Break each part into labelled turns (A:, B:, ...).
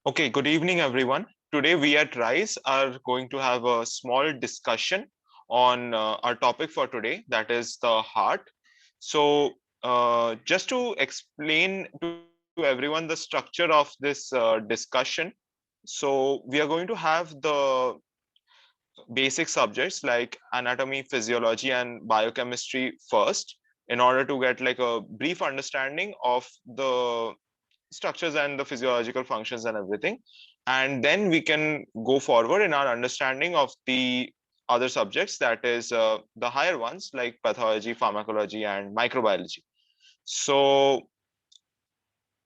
A: Okay, good evening, everyone. Today, we at RISE are going to have a small discussion on our topic for today, that is the heart. So, just to explain to everyone the structure of this discussion, so we are going to have the basic subjects like anatomy, physiology, and biochemistry first, in order to get like a brief understanding of the structures and the physiological functions and everything, and then we can go forward in our understanding of the other subjects, that is the higher ones like pathology, pharmacology, and microbiology. So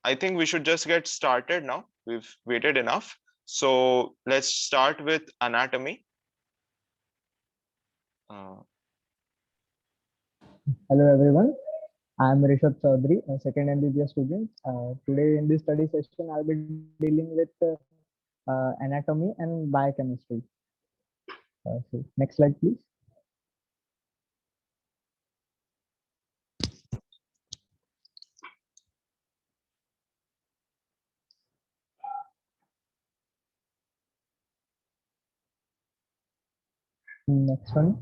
A: I think we should just get started now. We've waited enough, so let's start with anatomy. uh,
B: Hello everyone, I am Rishabh Chaudhary, a second MBBS student. Today in this study session, I'll be dealing with anatomy and biochemistry. Next slide, please. Next one.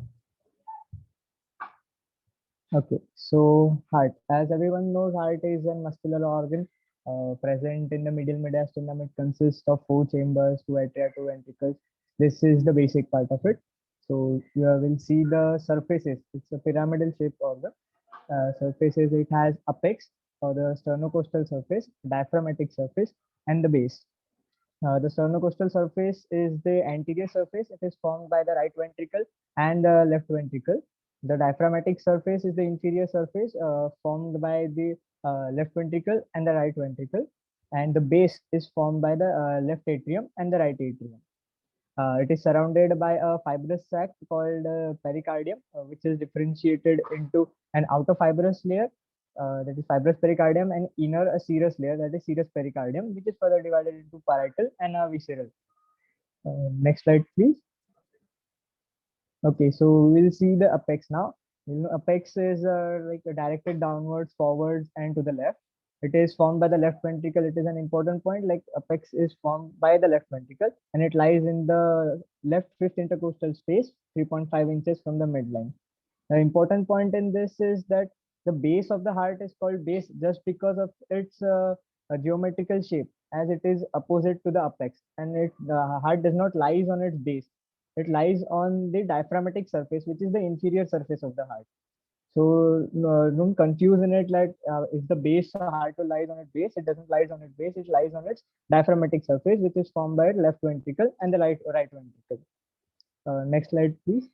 B: Okay, so heart. As everyone knows, heart is a muscular organ present in the middle mediastinum. It consists of four chambers, two atria, two ventricles. This is the basic part of it. So you will see the surfaces. It's a pyramidal shape of the surfaces. It has apex or the sternocostal surface, diaphragmatic surface, and the base. The sternocostal surface is the anterior surface. It is formed by the right ventricle and the left ventricle. The diaphragmatic surface is the inferior surface formed by the left ventricle and the right ventricle. And the base is formed by the left atrium and the right atrium. It is surrounded by a fibrous sac called pericardium, which is differentiated into an outer fibrous layer, that is fibrous pericardium, and inner a serous layer, that is serous pericardium, which is further divided into parietal and visceral. Next slide, please. Okay, so we'll see the apex now. Apex is like directed downwards, forwards, and to the left. It is formed by the left ventricle. It is an important point. Like apex is formed by the left ventricle, and it lies in the left fifth intercostal space, 3.5 inches from the midline. The important point in this is that the base of the heart is called base just because of its geometrical shape, as it is opposite to the apex, and the heart does not lies on its base. It lies on the diaphragmatic surface, which is the inferior surface of the heart. So don't confuse in it like if the base heart to lies on its base, it doesn't lies on its base, it lies on its diaphragmatic surface, which is formed by left ventricle and the right ventricle. Next slide, please.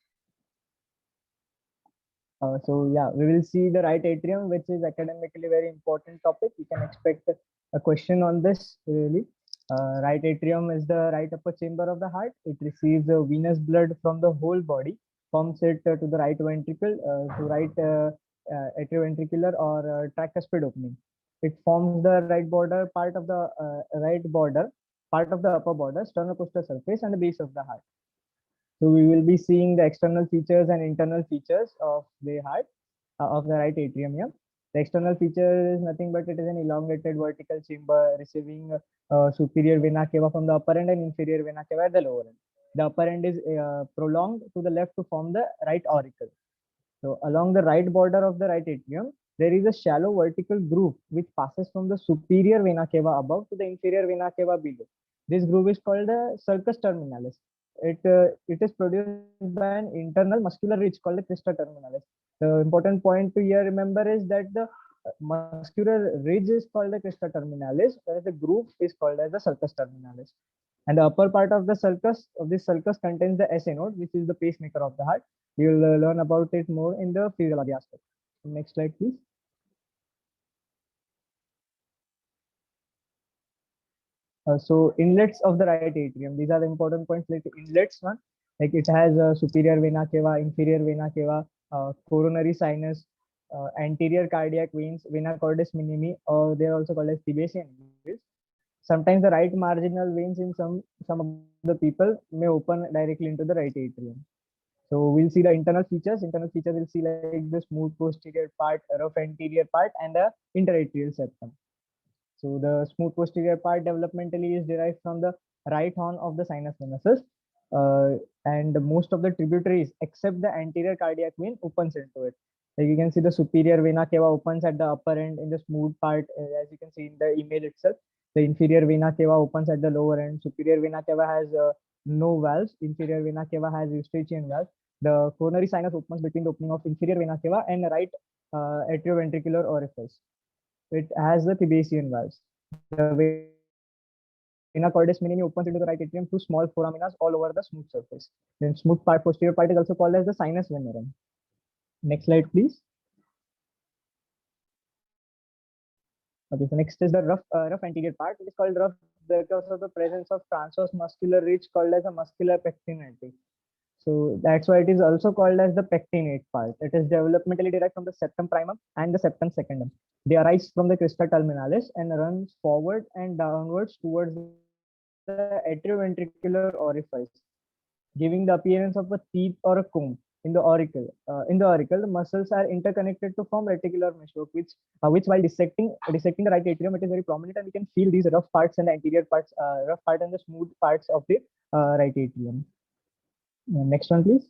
B: So yeah, we will see the right atrium, which is academically very important topic. You can expect a question on this really. Right atrium is the right upper chamber of the heart. It receives venous blood from the whole body, pumps it to the right ventricle, to right atrioventricular or tricuspid opening. It forms the right border part of the right border, part of the upper border, sternocostal surface, and the base of the heart. So we will be seeing the external features and internal features of the heart, of the right atrium here. The external feature is nothing but it is an elongated vertical chamber receiving superior vena cava from the upper end and inferior vena cava at the lower end. The upper end is prolonged to the left to form the right auricle. So along the right border of the right atrium, there is a shallow vertical groove which passes from the superior vena cava above to the inferior vena cava below. This groove is called the sulcus terminalis. It is produced by an internal muscular ridge called the crista terminalis. The important point to here remember is that the muscular ridge is called the crista terminalis, whereas the groove is called as the sulcus terminalis. And the upper part of the sulcus contains the SA node, which is the pacemaker of the heart. You will learn about it more in the physiology aspect. Next slide, please. So inlets of the right atrium. These are the important points. Like inlets one, like it has a superior vena cava, inferior vena cava, coronary sinus, anterior cardiac veins, vena cordis minimi, or they are also called as Sebacean veins. Sometimes the right marginal veins in some of the people may open directly into the right atrium. So we'll see the internal features. Internal features will see like the smooth posterior part, rough anterior part, and the interatrial septum. So the smooth posterior part developmentally is derived from the right horn of the sinus venosus, and most of the tributaries except the anterior cardiac vein opens into it. Like you can see the superior vena cava opens at the upper end in the smooth part, as you can see in the image itself. The inferior vena cava opens at the lower end. Superior vena cava has no valves. Inferior vena cava has Eustachian valves. The coronary sinus opens between the opening of inferior vena cava and right atrioventricular orifice. It has the Thebesian valves. The vena cordis minimi opens into the right atrium through small foraminas all over the smooth surface. Then smooth part, posterior part is also called as the sinus venerum. Next slide, please. Okay, so next is the rough anterior part. It is called rough because of the presence of transverse muscular ridge called as a muscular pectinate. So that's why it is also called as the pectinate part. It is developmentally derived from the septum primum and the septum secundum. They arise from the crista terminalis and runs forward and downwards towards the atrioventricular orifice, giving the appearance of a teeth or a comb in the auricle. In the auricle, the muscles are interconnected to form reticular meshwork, which while dissecting the right atrium, it is very prominent, and we can feel these rough parts and the anterior parts, rough part and the smooth parts of the right atrium. Next one, please.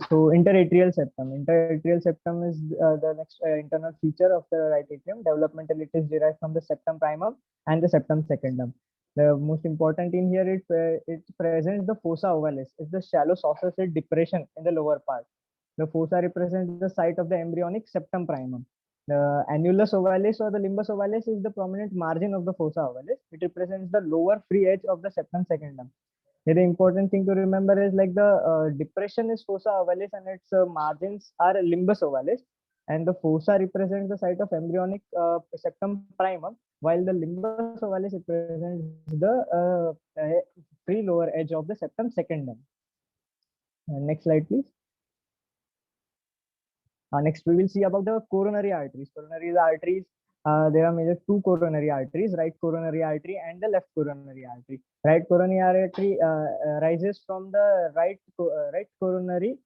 B: So interatrial septum. Interatrial septum is the next internal feature of the right atrium. Developmental, it is derived from the septum primum and the septum secundum. The most important in here, it presents the fossa ovalis. It's the shallow saucer-shaped depression in the lower part. The fossa represents the site of the embryonic septum primum. The annulus ovalis or the limbus ovalis is the prominent margin of the fossa ovalis. It represents the lower free edge of the septum secundum. Here, the important thing to remember is like the depression is fossa ovalis and its margins are limbus ovalis, and the fossa represents the site of embryonic septum primum, while the limbus ovalis represents the free lower edge of the septum secundum. Next slide, please. Next, we will see about the coronary arteries. Coronary arteries, there are major two coronary arteries, right coronary artery and the left coronary artery. Right coronary artery rises from the right coronary,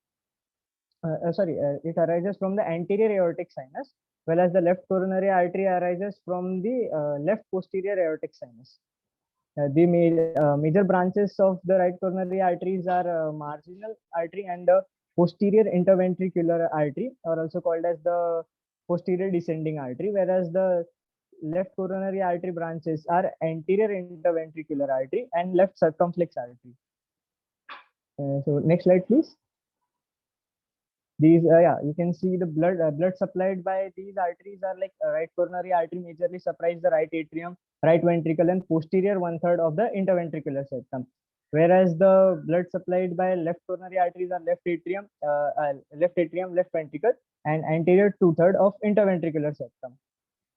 B: it arises from the anterior aortic sinus, whereas the left coronary artery arises from the left posterior aortic sinus. The major branches of the right coronary arteries are marginal artery and the posterior interventricular artery, or also called as the posterior descending artery, whereas the left coronary artery branches are anterior interventricular artery and left circumflex artery. So next slide, please. These, yeah, you can see the blood supplied by these arteries are like right coronary artery majorly supplies the right atrium, right ventricle, and posterior 1/3 of the interventricular septum. Whereas the blood supplied by left coronary arteries are left atrium, left ventricle, and anterior 2/3 of interventricular septum.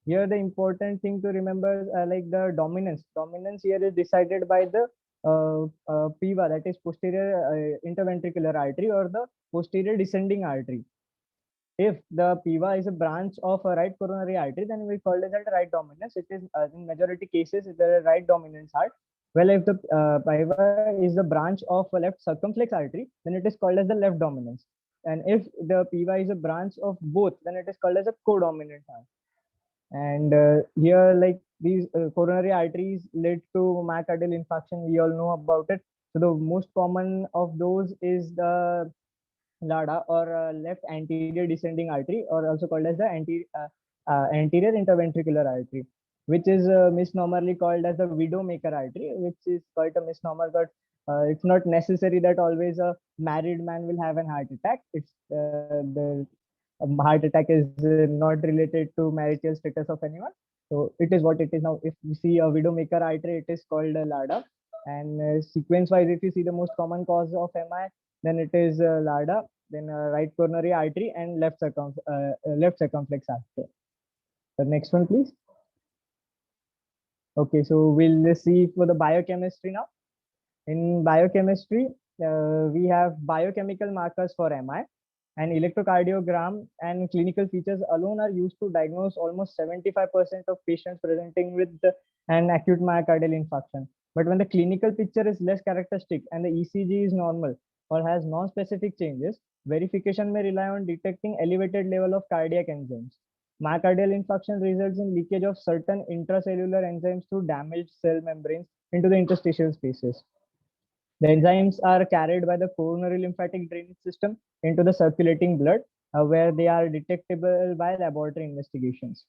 B: Here, the important thing to remember, like the dominance. Dominance here is decided by the PIVA, that is posterior interventricular artery or the posterior descending artery. If the PIVA is a branch of a right coronary artery, then we call it as right dominance. It is in majority cases the right dominance heart. Well, if the PIVA is the branch of a left circumflex artery, then it is called as the left dominance. And if the PIVA is a branch of both, then it is called as a codominant heart. And here, like these coronary arteries lead to myocardial infarction. We all know about it. So the most common of those is the LADA, or left anterior descending artery, or also called as the anterior interventricular artery, which is misnomerly called as the widowmaker artery, which is quite a misnomer. But it's not necessary that always a married man will have an heart attack. It's the heart attack is not related to marital status of anyone. So it is what it is now. If you see a widowmaker artery, it is called a LADA. And sequence wise, if you see the most common cause of MI, then it is LADA, then right coronary artery, and left circumflex artery. The next one, please. Okay, so we'll see for the biochemistry now. In biochemistry, we have biochemical markers for MI, and electrocardiogram and clinical features alone are used to diagnose almost 75% of patients presenting with an acute myocardial infarction. But when the clinical picture is less characteristic and the ECG is normal or has non-specific changes, verification may rely on detecting elevated level of cardiac enzymes. Myocardial infarction results in leakage of certain intracellular enzymes through damaged cell membranes into the interstitial spaces. The enzymes are carried by the coronary lymphatic drainage system into the circulating blood, where they are detectable by laboratory investigations.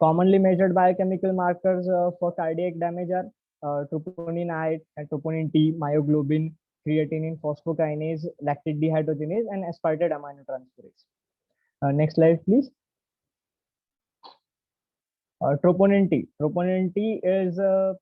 B: Commonly measured biochemical markers for cardiac damage are troponin I and troponin T, myoglobin, creatinine phosphokinase, lactate dehydrogenase, and aspartate aminotransferase. Next slide, please. Troponin T. Troponin T is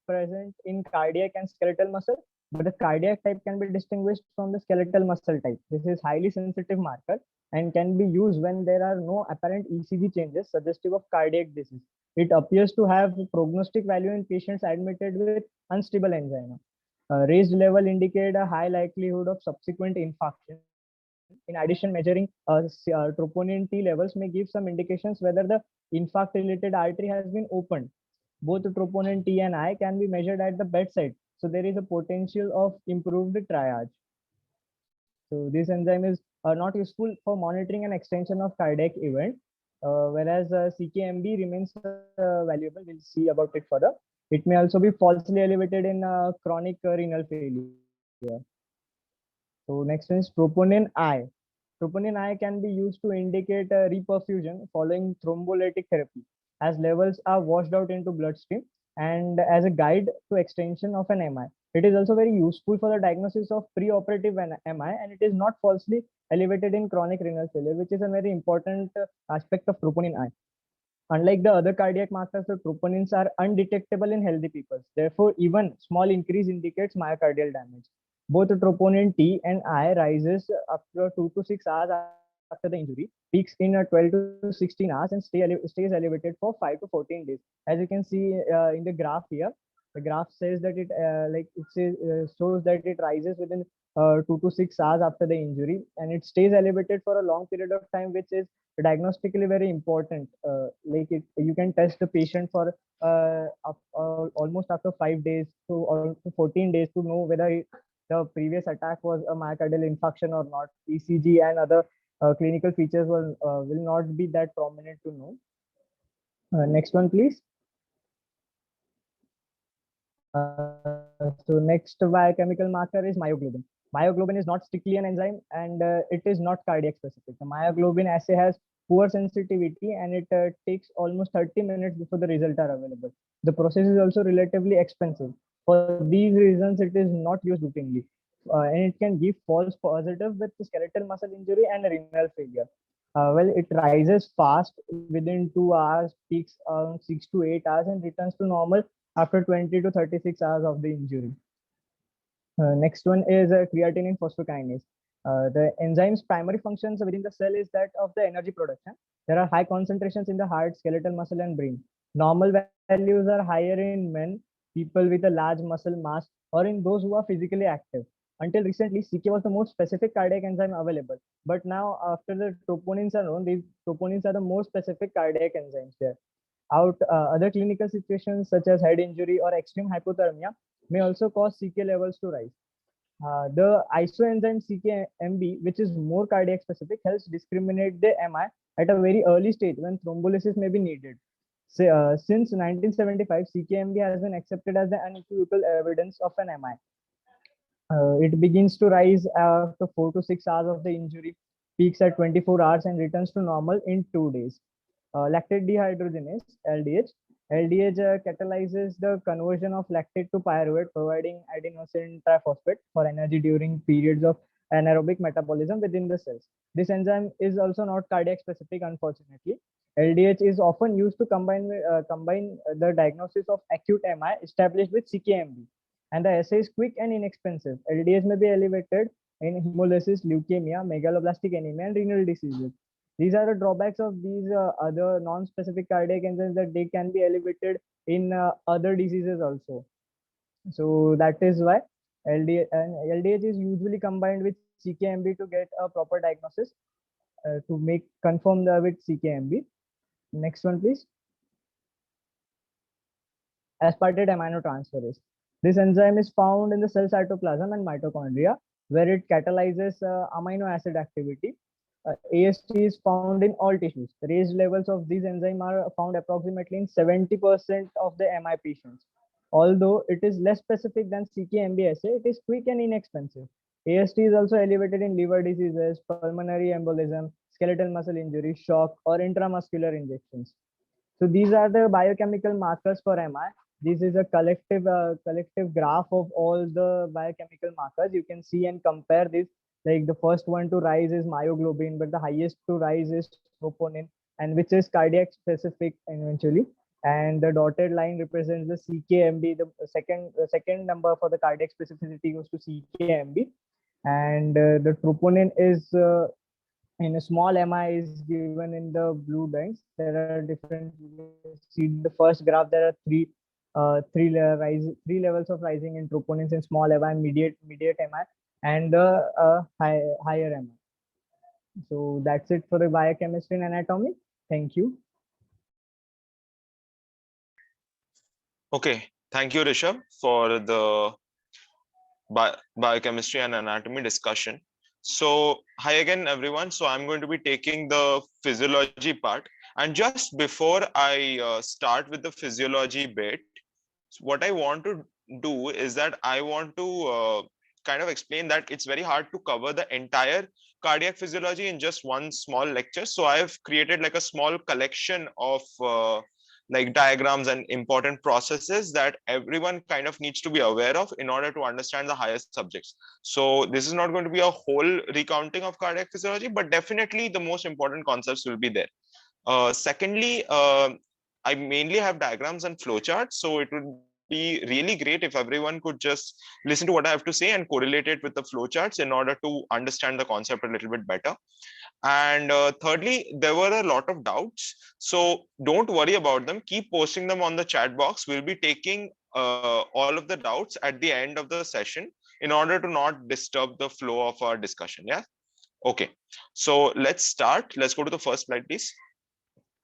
B: present in cardiac and skeletal muscle, but the cardiac type can be distinguished from the skeletal muscle type. This is highly sensitive marker and can be used when there are no apparent ECG changes suggestive of cardiac disease. It appears to have prognostic value in patients admitted with unstable angina. Raised level indicate a high likelihood of subsequent infarction. In addition, measuring troponin T levels may give some indications whether the infarct-related artery has been opened. Both troponin T and I can be measured at the bedside, so there is a potential of improved triage. So this enzyme is not useful for monitoring and extension of cardiac event, whereas CKMB remains valuable. We'll see about it further. It may also be falsely elevated in chronic renal failure. So next one is troponin I. Troponin I can be used to indicate reperfusion following thrombolytic therapy, as levels are washed out into bloodstream and as a guide to extension of an MI. It is also very useful for the diagnosis of preoperative MI, and it is not falsely elevated in chronic renal failure, which is a very important aspect of troponin I. Unlike the other cardiac markers, the troponins are undetectable in healthy people. Therefore, even small increase indicates myocardial damage. Both troponin T and I rises after 2 to 6 hours after the injury, peaks in 12 to 16 hours, and stays elevated for 5 to 14 days. As you can see in the graph here, the graph says that shows that it rises within 2 to 6 hours after the injury, and it stays elevated for a long period of time, which is diagnostically very important. You can test the patient for almost after 5 days to 14 days to know whether the previous attack was a myocardial infarction or not. ECG and other clinical features will not be that prominent to know. Next one, please. So next biochemical marker is myoglobin. Myoglobin is not strictly an enzyme, and it is not cardiac specific. The myoglobin assay has poor sensitivity, and it takes almost 30 minutes before the results are available. The process is also relatively expensive. For these reasons, it is not used routinely, and it can give false positive with skeletal muscle injury and renal failure. Well, it rises fast within 2 hours, peaks around 6 to 8 hours, and returns to normal after 20 to 36 hours of the injury. Next one is creatinine phosphokinase. The enzyme's primary functions within the cell is that of the energy production. There are high concentrations in the heart, skeletal muscle, and brain. Normal values are higher in men, people with a large muscle mass, or in those who are physically active. Until recently, CK was the most specific cardiac enzyme available. But now, after the troponins are known, these troponins are the most specific cardiac enzymes there. Other clinical situations such as head injury or extreme hypothermia may also cause CK levels to rise. The isoenzyme CKMB, which is more cardiac specific, helps discriminate the MI at a very early stage when thrombolysis may be needed. Since 1975, CKMB has been accepted as the unequivocal evidence of an MI. It begins to rise after 4 to 6 hours of the injury, peaks at 24 hours, and returns to normal in 2 days. Lactate dehydrogenase, LDH. LDH catalyzes the conversion of lactate to pyruvate, providing adenosine triphosphate for energy during periods of anaerobic metabolism within the cells. This enzyme is also not cardiac specific, unfortunately. LDH is often used to combine the diagnosis of acute MI established with CKMB, and the assay is quick and inexpensive. LDH may be elevated in hemolysis, leukemia, megaloblastic anemia, and renal diseases. These are the drawbacks of these other non-specific cardiac enzymes, that they can be elevated in other diseases also. So that is why LDH is usually combined with CKMB to get a proper diagnosis to confirm with CKMB. Next one, please. Aspartate aminotransferase. This enzyme is found in the cell cytoplasm and mitochondria, where it catalyzes amino acid activity. AST is found in all tissues. Raised levels of these enzymes are found approximately in 70% of the MI patients. Although it is less specific than CK-MB assay, it is quick and inexpensive. AST is also elevated in liver diseases, pulmonary embolism, skeletal muscle injury, shock, or intramuscular injections. So these are the biochemical markers for MI. This is a collective graph of all the biochemical markers. You can see and compare this. Like the first one to rise is myoglobin, but the highest to rise is troponin, and which is cardiac specific eventually. And the dotted line represents the CKMB. The second number for the cardiac specificity goes to CKMB, and the troponin is in a small MI is given in the blue lines. There are different. See the first graph. There are three levels of rising in troponins in small MI, mediate MI, and the higher MI. So that's it for the biochemistry and anatomy. Thank you.
A: Okay, thank you, Rishabh, for the biochemistry and anatomy discussion. So hi again, everyone. So I'm going to be taking the physiology part. And just before I start with the physiology bit, what I want to do is that I want to kind of explain that it's very hard to cover the entire cardiac physiology in just one small lecture. So I've created like a small collection of like diagrams and important processes that everyone kind of needs to be aware of in order to understand the highest subjects. So this is not going to be a whole recounting of cardiac physiology, but definitely the most important concepts will be there. Secondly, I mainly have diagrams and flowcharts, so it would be really great if everyone could just listen to what I have to say and correlate it with the flowcharts in order to understand the concept a little bit better. And thirdly, there were a lot of doubts, so don't worry about them. Keep posting them on the chat box. We'll be taking all of the doubts at the end of the session in order to not disturb the flow of our discussion. Yeah. Okay. So let's start. Let's go to the first slide, please.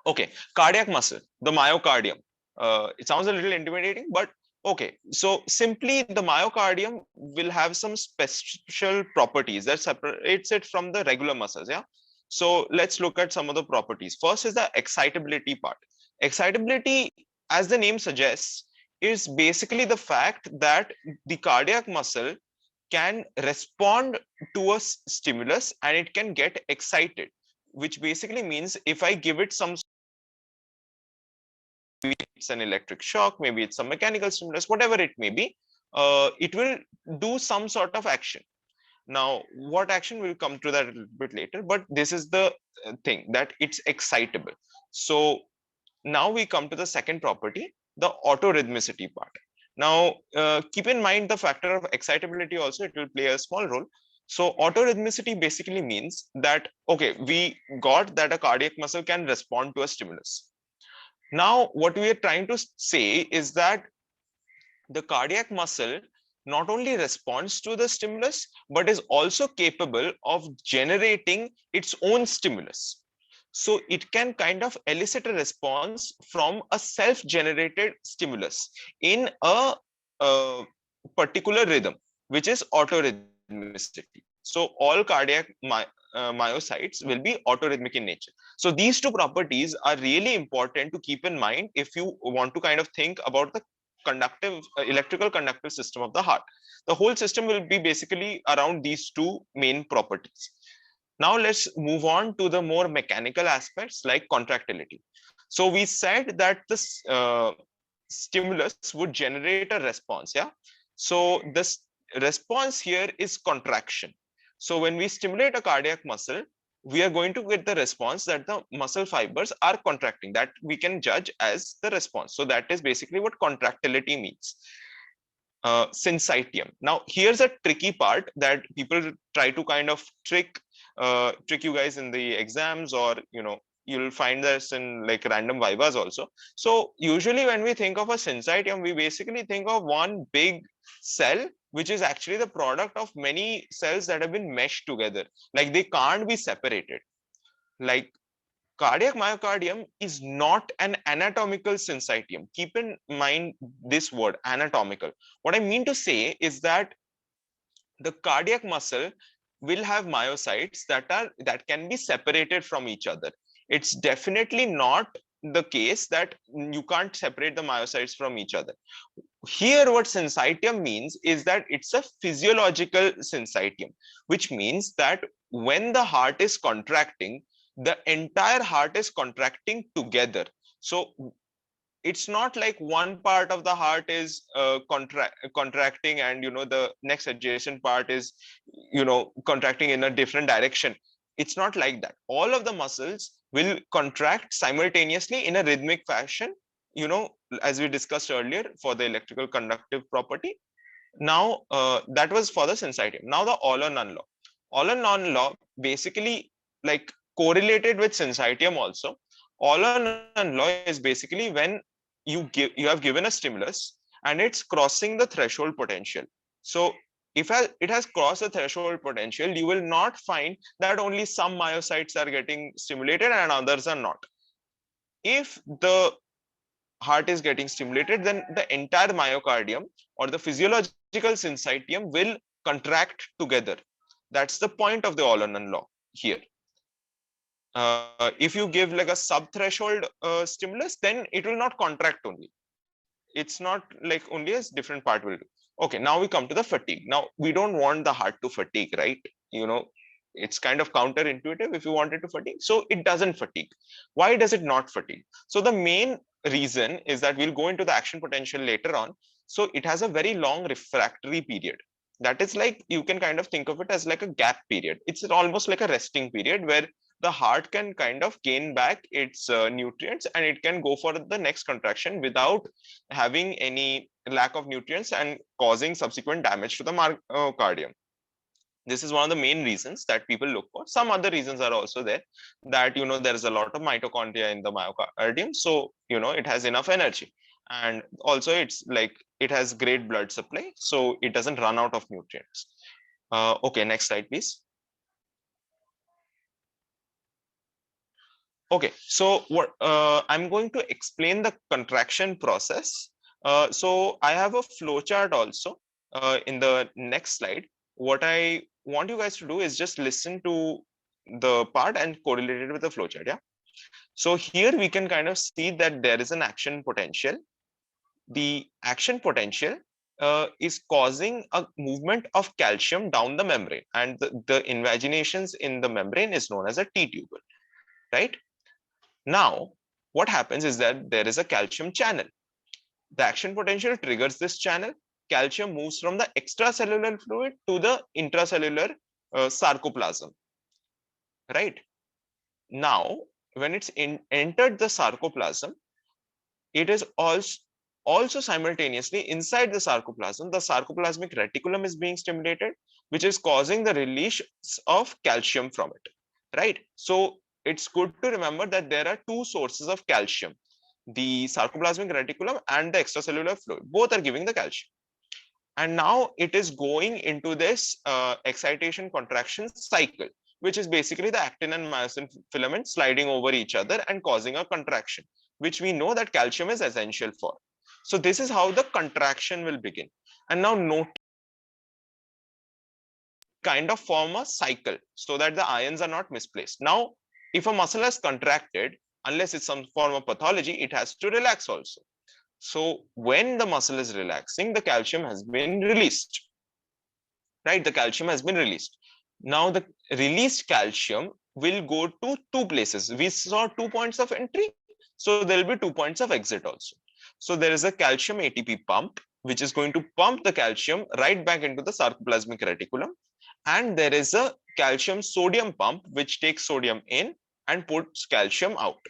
A: Okay, cardiac muscle, the myocardium. It sounds a little intimidating, but okay. So simply the myocardium will have some special properties that separates it from the regular muscles. Yeah. So let's look at some of the properties. First is the excitability part. Excitability, as the name suggests, is basically the fact that the cardiac muscle can respond to a stimulus and it can get excited, which basically means if I give it some, it's an electric shock, maybe it's a mechanical stimulus, whatever it may be, it will do some sort of action. Now, what action, will come to that a little bit later, but this is the thing, that it's excitable. So now we come to the second property, the autorhythmicity part. Now, keep in mind the factor of excitability also, it will play a small role. So autorhythmicity basically means that, okay, we got that a cardiac muscle can respond to a stimulus. Now, what we are trying to say is that the cardiac muscle not only responds to the stimulus, but is also capable of generating its own stimulus. So it can kind of elicit a response from a self-generated stimulus in a particular rhythm, which is autorhythmicity. So all cardiac myocytes will be autorhythmic in nature. So these two properties are really important to keep in mind if you want to kind of think about the conductive electrical conductive system of the heart. The whole system will be basically around these two main properties. Now let's move on to the more mechanical aspects like contractility. So we said that this stimulus would generate a response. Yeah. So this response here is contraction. So when we stimulate a cardiac muscle, we are going to get the response that the muscle fibers are contracting, that we can judge as the response. So that is basically what contractility means. Syncytium. Now here's a tricky part that people try to kind of trick you guys in the exams, or you'll find this in like random vivas also. So usually when we think of a syncytium, we basically think of one big cell, which is actually the product of many cells that have been meshed together. Like they can't be separated. Like cardiac myocardium is not an anatomical syncytium. Keep in mind this word, anatomical. What I mean to say is that the cardiac muscle will have myocytes that can be separated from each other. It's definitely not the case that you can't separate the myocytes from each other. Here, what syncytium means is that it's a physiological syncytium, which means that when the heart is contracting, the entire heart is contracting together. So it's not like one part of the heart is contracting and the next adjacent part is contracting in a different direction. It's not like that. All of the muscles will contract simultaneously in a rhythmic fashion, as we discussed earlier for the electrical conductive property. Now that was for the syncytium. Now the all or none law. All or none law basically like correlated with syncytium also. All or none law is basically when you have given a stimulus and it's crossing the threshold potential. So if it has crossed the threshold potential, you will not find that only some myocytes are getting stimulated and others are not. If the heart is getting stimulated, then the entire myocardium or the physiological syncytium will contract together. That's the point of the all or none law here. If you give like a sub-threshold stimulus, then it will not contract only. It's not like only a different part will do. Okay, now we come to the fatigue. Now, we don't want the heart to fatigue, right? It's kind of counterintuitive if you want it to fatigue. So it doesn't fatigue. Why does it not fatigue? So the main reason is that we'll go into the action potential later on. So it has a very long refractory period. That is like, you can kind of think of it as like a gap period. It's almost like a resting period where the heart can kind of gain back its nutrients and it can go for the next contraction without having any lack of nutrients and causing subsequent damage to the myocardium. This is one of the main reasons that people look for. Some other reasons are also there, that there is a lot of mitochondria in the myocardium, so it has enough energy, and also it's like it has great blood supply, so it doesn't run out of nutrients. Okay, next slide please. Okay, so what I'm going to explain the contraction process. So I have a flowchart also in the next slide. What I want you guys to do is just listen to the part and correlate it with the flowchart. Yeah. So here we can kind of see that there is an action potential. The action potential is causing a movement of calcium down the membrane, and the invaginations in the membrane is known as a T-tubule, right? Now, what happens is that there is a calcium channel. The action potential triggers this channel. Calcium moves from the extracellular fluid to the intracellular sarcoplasm, right? Now, when it's entered the sarcoplasm, it is also simultaneously inside the sarcoplasmic reticulum is being stimulated, which is causing the release of calcium from it, right? So it's good to remember that there are two sources of calcium, the sarcoplasmic reticulum and the extracellular fluid. Both are giving the calcium. And now it is going into this excitation contraction cycle, which is basically the actin and myosin filament sliding over each other and causing a contraction, which we know that calcium is essential for. So this is how the contraction will begin. And now note, kind of form a cycle so that the ions are not misplaced. Now, if a muscle has contracted, unless it's some form of pathology, it has to relax also. So when the muscle is relaxing, the calcium has been released, right? The calcium has been released. Now the released calcium will go to two places. We saw 2 points of entry, so there will be 2 points of exit also. So there is a calcium ATP pump, which is going to pump the calcium right back into the sarcoplasmic reticulum. And there is a calcium sodium pump, which takes sodium in and puts calcium out.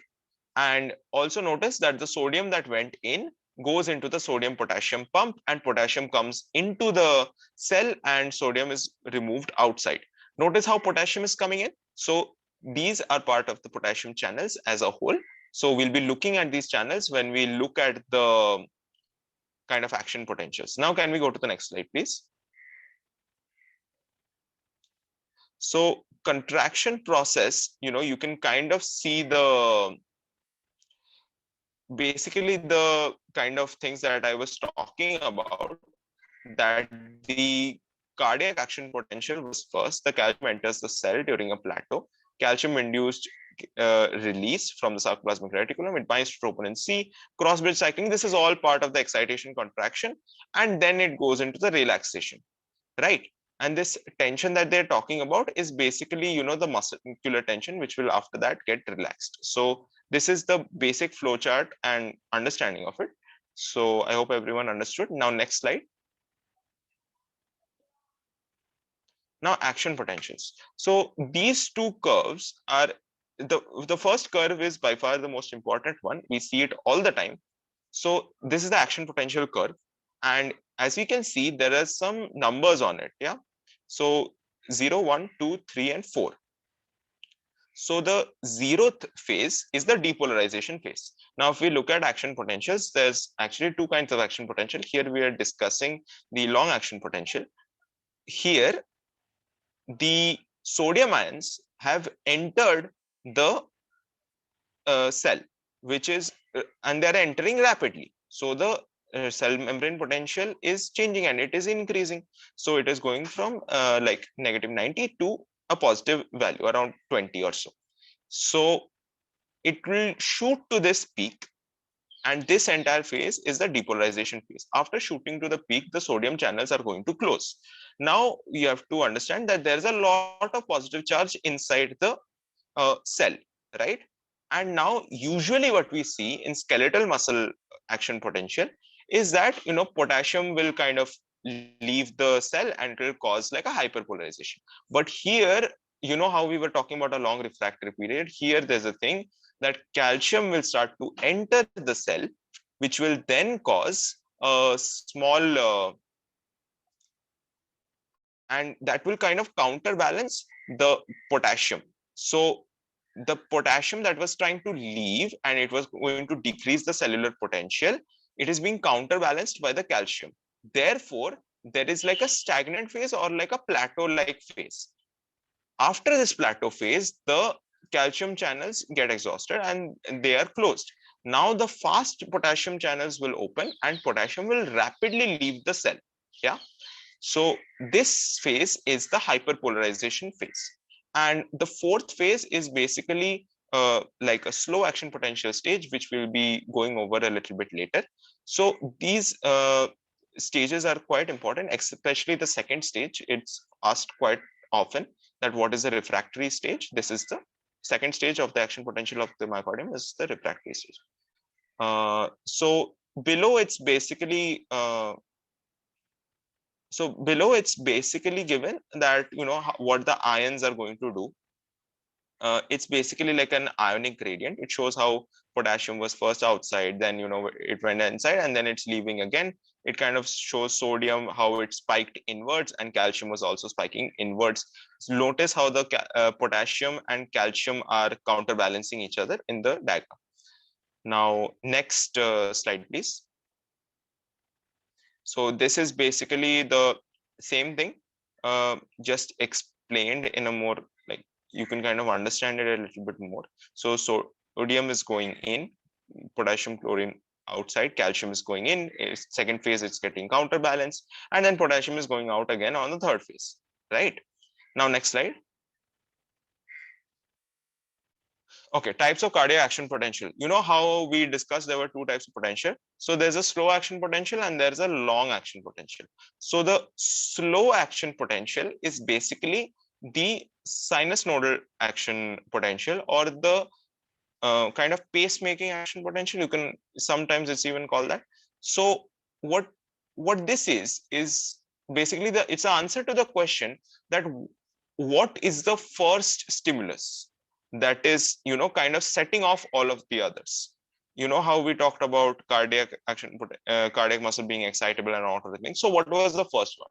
A: And also notice that the sodium that went in goes into the sodium potassium pump, and potassium comes into the cell and sodium is removed outside. Notice how potassium is coming in. So these are part of the potassium channels as a whole. So we'll be looking at these channels when we look at the kind of action potentials. Now, can we go to the next slide, please? So contraction process, you can kind of see basically the kind of things that I was talking about, that the cardiac action potential was first. The calcium enters the cell during a plateau. Calcium induced release from the sarcoplasmic reticulum. It binds to troponin C, cross-bridge cycling. This is all part of the excitation contraction, and then it goes into the relaxation, right? And this tension that they're talking about is basically, the muscular tension, which will after that get relaxed. So this is the basic flow chart and understanding of it. So I hope everyone understood. Now, next slide. Now, action potentials. So these two curves are the first curve is by far the most important one. We see it all the time. So this is the action potential curve. And as we can see, there are some numbers on it. Yeah. So 0, 1, 2, 3, and 4. So the 0th phase is the depolarization phase. Now, if we look at action potentials, there's actually two kinds of action potential. Here we are discussing the long action potential. Here, the sodium ions have entered the cell, which is, and they're entering rapidly. So the cell membrane potential is changing and it is increasing. So it is going from like -90 to a positive value around 20 or so. So it will shoot to this peak, and this entire phase is the depolarization phase. After shooting to the peak, the sodium channels are going to close. Now you have to understand that there's a lot of positive charge inside the cell, right? And now usually what we see in skeletal muscle action potential is that potassium will kind of leave the cell and it will cause like a hyperpolarization. But here, how we were talking about a long refractory period, here there's a thing that calcium will start to enter the cell, which will then cause a small and that will kind of counterbalance the potassium. So the potassium that was trying to leave and it was going to decrease the cellular potential, it is being counterbalanced by the calcium. Therefore, there is like a stagnant phase or like a plateau-like phase. After this plateau phase, the calcium channels get exhausted and they are closed. Now the fast potassium channels will open and potassium will rapidly leave the cell. Yeah. So this phase is the hyperpolarization phase. And the fourth phase is basically like a slow action potential stage, which we'll be going over a little bit later. So these stages are quite important, especially the second stage. It's asked quite often that what is the refractory stage? This is the second stage of the action potential of the myocardium, is the refractory stage. So below it's basically given that what the ions are going to do. It's basically like an ionic gradient. It shows how potassium was first outside, then it went inside, and then it's leaving again. It kind of shows sodium, how it spiked inwards, and calcium was also spiking inwards. So notice how the potassium and calcium are counterbalancing each other in the diagram. Now, next slide, please. So this is basically the same thing, just explained in a more, like, you can kind of understand it a little bit more. So sodium is going in, potassium, chlorine outside, calcium is going in. Second phase, it's getting counterbalanced, and then potassium is going out again on the third phase, right? Now, next slide. Okay, types of cardiac action potential. You know how we discussed there were two types of potential. So there's a slow action potential and there's a long action potential. So the slow action potential is basically the sinus nodal action potential, or the kind of pacemaking action potential. You can sometimes it's even called that. So what this is basically it's an answer to the question that what is the first stimulus that is kind of setting off all of the others. How we talked about cardiac action, cardiac muscle being excitable and all of the things. So what was the first one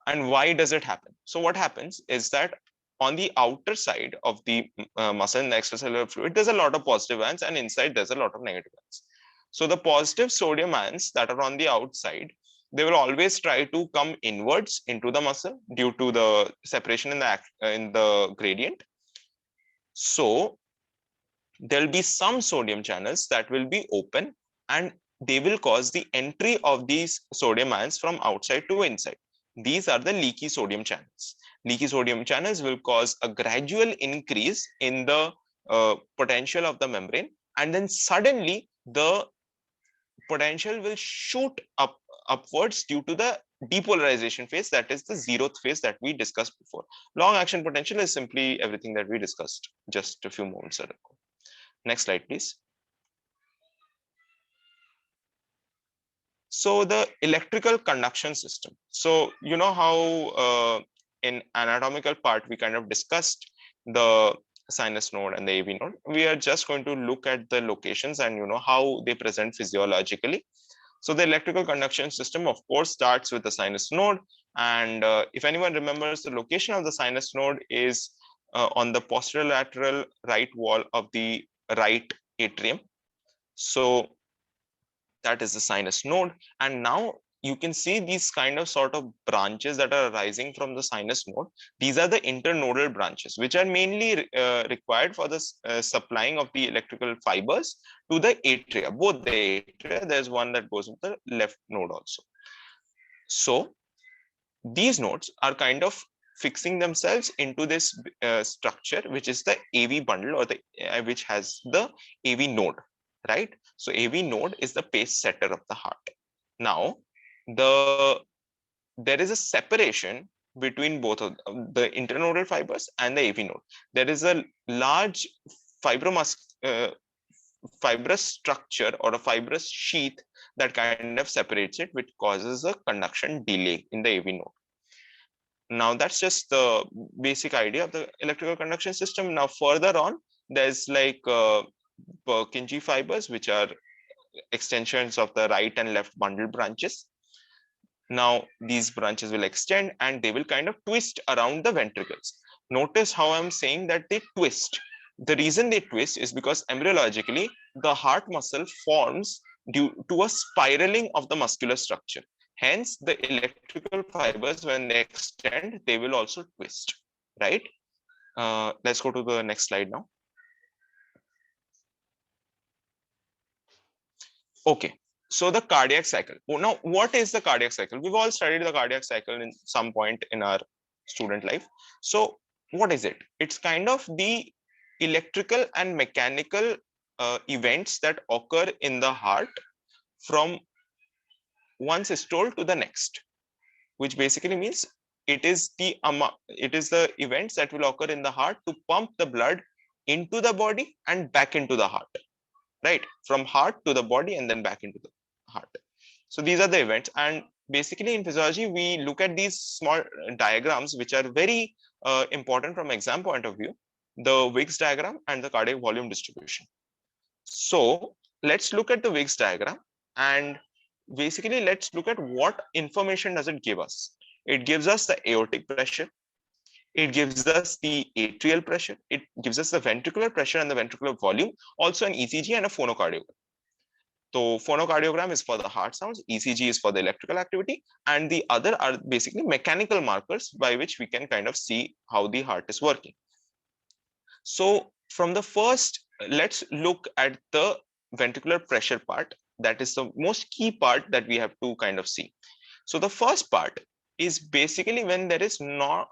A: and why does it happen? So what happens is that on the outer side of the muscle in the extracellular fluid, there's a lot of positive ions, and inside there's a lot of negative ions. So the positive sodium ions that are on the outside, they will always try to come inwards into the muscle due to the separation in the gradient. So there'll be some sodium channels that will be open, and they will cause the entry of these sodium ions from outside to inside. These are the leaky sodium channels. Leaky sodium channels will cause a gradual increase in the potential of the membrane, and then suddenly the potential will shoot upwards due to the depolarization phase, that is the zeroth phase that we discussed before. Long action potential is simply everything that we discussed just a few moments ago. Next slide, please. So the electrical conduction system. So you know how in anatomical part we kind of discussed the sinus node and the AV node. We are just going to look at the locations and how they present physiologically. So the electrical conduction system, of course, starts with the sinus node. And if anyone remembers, the location of the sinus node is on the posterolateral right wall of the right atrium. So that is the sinus node. And now you can see these kind of sort of branches that are arising from the sinus node. These are the internodal branches, which are mainly required for the supplying of the electrical fibers to the atria, both the atria. There's one that goes with the left node also. So these nodes are kind of fixing themselves into this structure, which is the AV bundle, or the which has the AV node, right? So AV node is the pace setter of the heart. Now, there is a separation between both of the internodal fibers and the AV node. There is a large fibrous structure or a fibrous sheath that kind of separates it, which causes a conduction delay in the AV node. Now that's just the basic idea of the electrical conduction system. Now further on, there's like Purkinje fibers, which are extensions of the right and left bundle branches. Now these branches will extend and they will kind of twist around the ventricles. Notice how I'm saying that they twist. The reason they twist is because embryologically the heart muscle forms due to a spiraling of the muscular structure. Hence, the electrical fibers, when they extend, they will also twist, right? Let's go to the next slide now. Okay, so the cardiac cycle. Now, what is the cardiac cycle? We've all studied the cardiac cycle in some point in our student life. So what is it? It's kind of the electrical and mechanical events that occur in the heart from one systole to the next, which basically means it is the events that will occur in the heart to pump the blood into the body and back into the heart, right? From heart to the body and then back into the heart. So these are the events, and basically in physiology we look at these small diagrams which are very important from exam point of view, the Wigg's diagram and the cardiac volume distribution. So let's look at the Wigg's diagram, and basically let's look at what information does it give us. It gives us the aortic pressure, it gives us the atrial pressure, it gives us the ventricular pressure and the ventricular volume, also an ECG and a phonocardiogram. So phonocardiogram is for the heart sounds, ECG is for the electrical activity, and the other are basically mechanical markers by which we can kind of see how the heart is working. So from the first, let's look at the ventricular pressure part. That is the most key part that we have to kind of see. So the first part is basically when there is no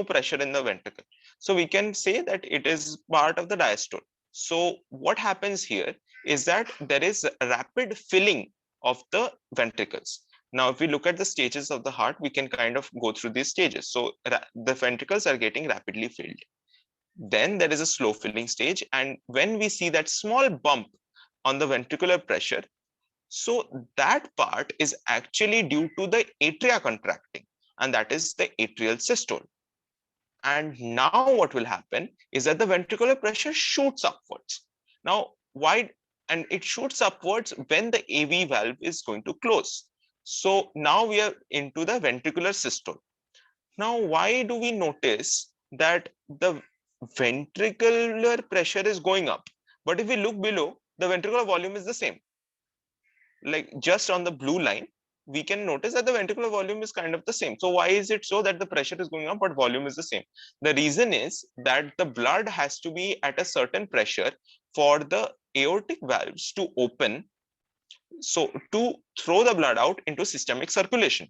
A: pressure in the ventricle. So we can say that it is part of the diastole. So what happens here is that there is a rapid filling of the ventricles. Now, if we look at the stages of the heart, we can kind of go through these stages. So the ventricles are getting rapidly filled. Then there is a slow filling stage. And when we see that small bump on the ventricular pressure, so that part is actually due to the atria contracting, and that is the atrial systole. And now what will happen is that the ventricular pressure shoots upwards. Now, why? And it shoots upwards when the AV valve is going to close. So now we are into the ventricular systole. Now, why do we notice that the ventricular pressure is going up? But if we look below, the ventricular volume is the same. Like just on the blue line, we can notice that the ventricular volume is kind of the same. So why is it so that the pressure is going up but volume is the same? The reason is that the blood has to be at a certain pressure for the aortic valves to open, so to throw the blood out into systemic circulation.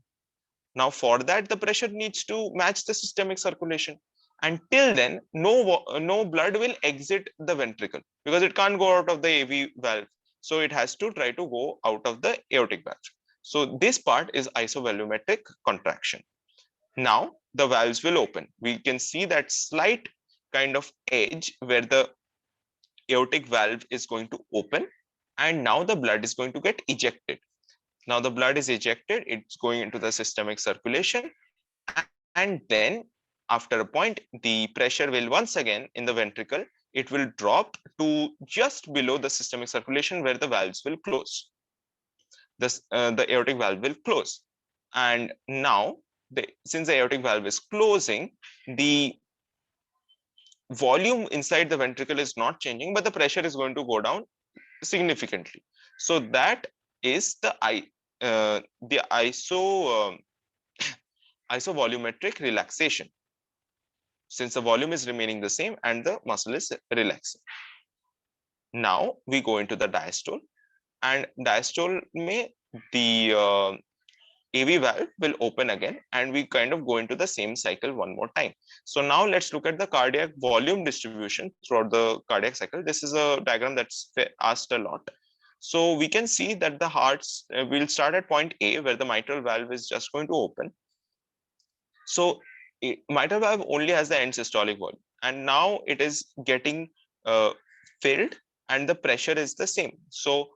A: Now for that, the pressure needs to match the systemic circulation. Until then, no blood will exit the ventricle because it can't go out of the AV valve. So it has to try to go out of the aortic valve. So this part is isovolumetric contraction. Now the valves will open. We can see that slight kind of edge where the aortic valve is going to open, and now the blood is going to get ejected. Now the blood is ejected, it's going into the systemic circulation, and then after a point, the pressure will once again in the ventricle, it will drop to just below the systemic circulation where the valves will close. The aortic valve will close. And now, since the aortic valve is closing, the volume inside the ventricle is not changing, but the pressure is going to go down significantly. So that is the isovolumetric relaxation, since the volume is remaining the same and the muscle is relaxing. Now we go into the diastole, and diastole may the AV valve will open again, and we kind of go into the same cycle one more time. So now let's look at the cardiac volume distribution throughout the cardiac cycle. This is a diagram that's asked a lot. So we can see that the hearts will start at point A where the mitral valve is just going to open. So mitral valve only has the end systolic volume, and now it is getting filled and the pressure is the same. So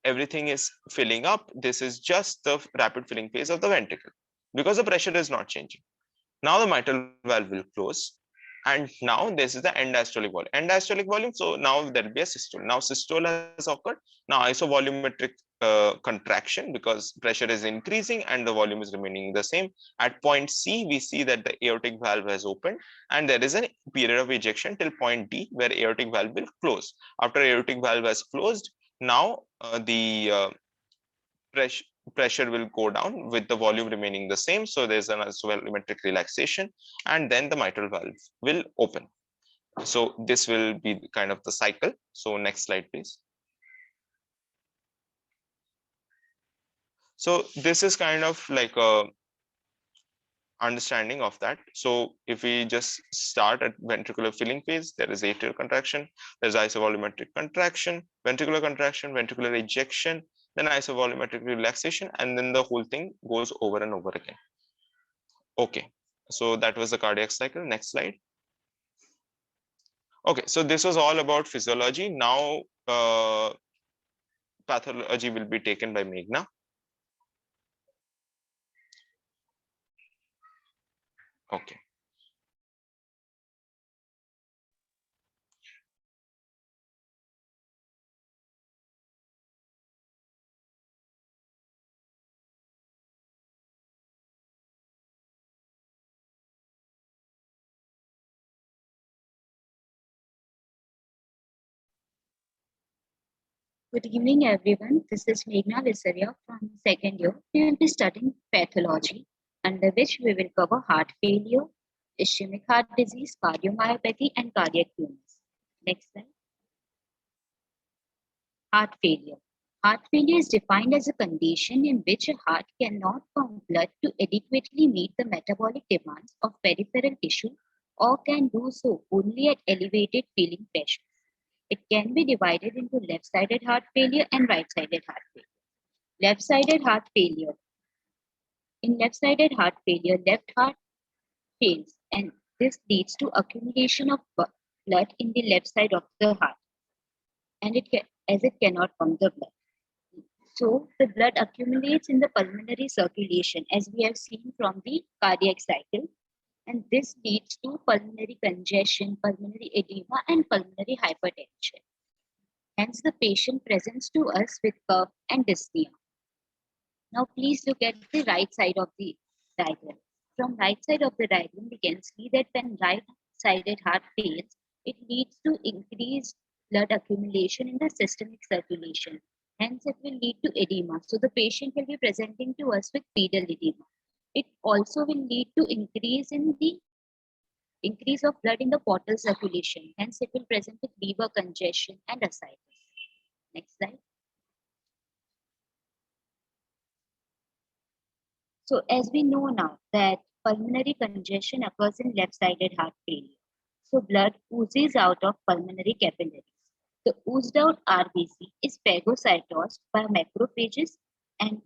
A: everything is filling up. This is just the rapid filling phase of the ventricle because the pressure is not changing. Now the mitral valve will close, and now this is the end diastolic volume. End diastolic volume, so now there will be a systole. Now systole has occurred. Now isovolumetric contraction because pressure is increasing and the volume is remaining the same. At point C, we see that the aortic valve has opened and there is a period of ejection till point D where aortic valve will close. After aortic valve has closed, now the pressure will go down with the volume remaining the same. So there's an isovolumetric relaxation, and then the mitral valve will open. So this will be kind of the cycle. So next slide, please. So this is kind of like a understanding of that. So if we just start at ventricular filling phase, there is atrial contraction, there's isovolumetric contraction, ventricular ejection, then isovolumetric relaxation, and then the whole thing goes over and over again. Okay, so that was the cardiac cycle. Next slide. Okay, so this was all about physiology. Now pathology will be taken by Meghna. Okay.
C: Good evening, everyone. This is Meghna Visaria from second year. We will be studying pathology, under which we will cover heart failure, ischemic heart disease, cardiomyopathy, and cardiac tumors. Next slide. Heart failure. Heart failure is defined as a condition in which a heart cannot pump blood to adequately meet the metabolic demands of peripheral tissue or can do so only at elevated filling pressure. It can be divided into left-sided heart failure and right-sided heart failure. Left-sided heart failure. In left-sided heart failure, left heart fails, and this leads to accumulation of blood in the left side of the heart, and it cannot pump the blood. So the blood accumulates in the pulmonary circulation, as we have seen from the cardiac cycle, and this leads to pulmonary congestion, pulmonary edema, and pulmonary hypertension. Hence, the patient presents to us with cough and dyspnea. Now, please look at the right side of the diagram. From right side of the diagram, we can see that when right-sided heart fails, it leads to increased blood accumulation in the systemic circulation. Hence, it will lead to edema. So, the patient will be presenting to us with pedal edema. It also will lead to increase of blood in the portal circulation. Hence, it will present with liver congestion and ascites. Next slide. So as we know now that pulmonary congestion occurs in left-sided heart failure. So blood oozes out of pulmonary capillaries. The oozed out RBC is phagocytosed by macrophages and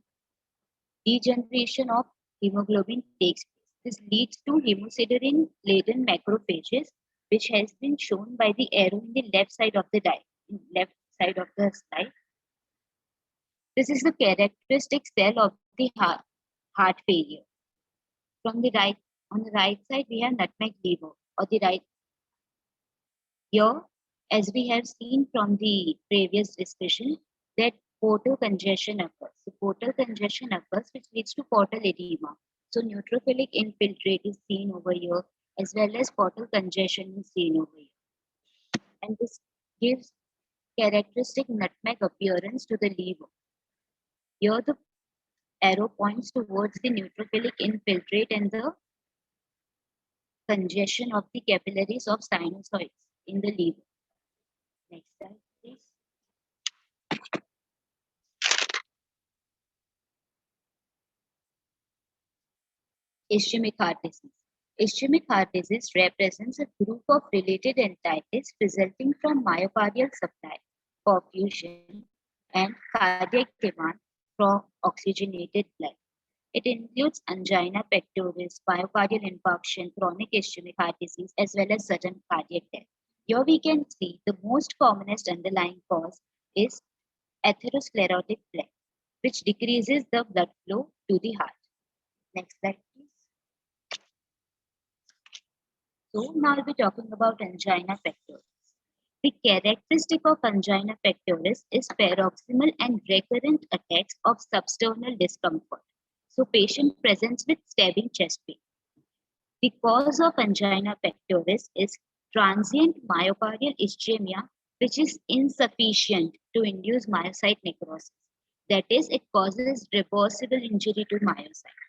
C: degeneration of hemoglobin takes place. This leads to hemosiderin-laden macrophages, which has been shown by the arrow in the left side of the slide. This is the characteristic cell of the heart failure. From the right, on the right side, we have nutmeg liver, or the right. Here, as we have seen from the previous discussion, that portal congestion occurs. So portal congestion occurs, which leads to portal edema. So neutrophilic infiltrate is seen over here, as well as portal congestion is seen over here. And this gives characteristic nutmeg appearance to the liver. Here the arrow points towards the neutrophilic infiltrate and the congestion of the capillaries of sinusoids in the liver. Next slide, please. Ischemic heart disease. Ischemic heart disease represents a group of related entities resulting from myocardial supply, perfusion, and cardiac demand from oxygenated blood. It includes angina pectoris, myocardial infarction, chronic ischemic heart disease, as well as sudden cardiac death. Here we can see the most commonest underlying cause is atherosclerotic plaque, which decreases the blood flow to the heart. Next slide, please. So now we'll be talking about angina pectoris. The characteristic of angina pectoris is paroxysmal and recurrent attacks of substernal discomfort. So patient presents with stabbing chest pain. The cause of angina pectoris is transient myocardial ischemia, which is insufficient to induce myocyte necrosis. That is, it causes reversible injury to myocyte.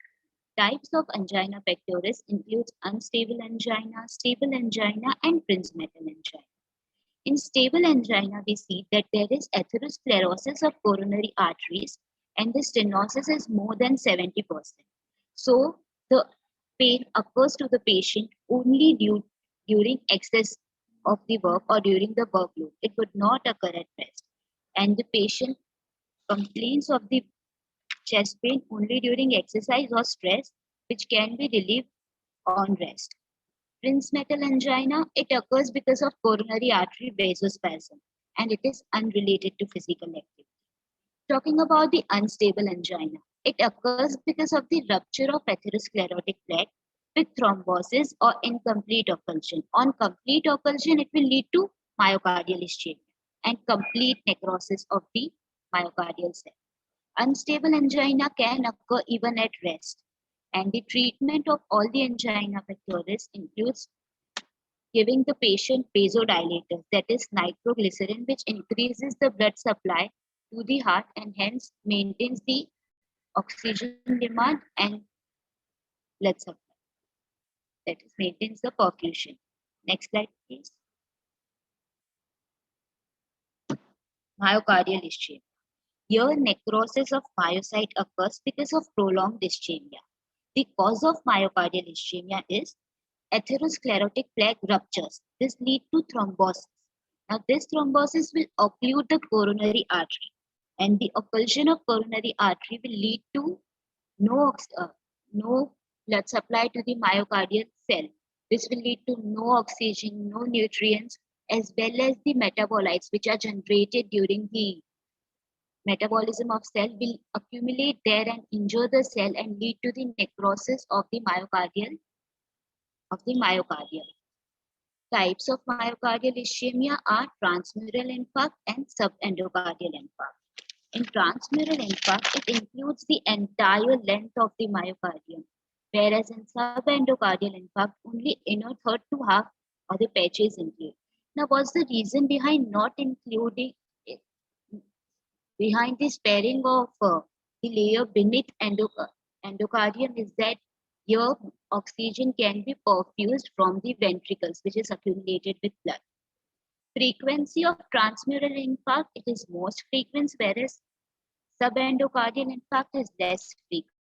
C: Types of angina pectoris include unstable angina, stable angina, and Prinzmetal angina. In stable angina, we see that there is atherosclerosis of coronary arteries and the stenosis is more than 70%. So the pain occurs to the patient only during excess of the work or during the workload. It would not occur at rest. And the patient complains of the chest pain only during exercise or stress, which can be relieved on rest. Prinzmetal angina, it occurs because of coronary artery vasospasm and it is unrelated to physical activity. Talking about the unstable angina, it occurs because of the rupture of atherosclerotic plaque with thrombosis or incomplete occlusion. On complete occlusion, it will lead to myocardial ischemia and complete necrosis of the myocardial cell. Unstable angina can occur even at rest. And the treatment of all the angina pectoris includes giving the patient vasodilators, that is nitroglycerin, which increases the blood supply to the heart and hence maintains the oxygen demand and blood supply. That is, maintains the perfusion. Next slide, please. Myocardial ischemia. Here, necrosis of myocyte occurs because of prolonged ischemia. The cause of myocardial ischemia is atherosclerotic plaque ruptures. This leads to thrombosis. Now, this thrombosis will occlude the coronary artery, and the occlusion of coronary artery will lead to no blood supply to the myocardial cell. This will lead to no oxygen, no nutrients, as well as the metabolites which are generated during the metabolism of cell will accumulate there and injure the cell and lead to the necrosis of the myocardial. Types of myocardial ischemia are transmural infarct and subendocardial infarct. In transmural infarct, it includes the entire length of the myocardium, whereas in subendocardial infarct, only inner third to half of the patch is included. Now, what's the reason behind not including it? Behind the sparing of the layer beneath endocardium is that here oxygen can be perfused from the ventricles, which is accumulated with blood. Frequency of transmural infarct, it is most frequent, whereas subendocardial infarct is less frequent.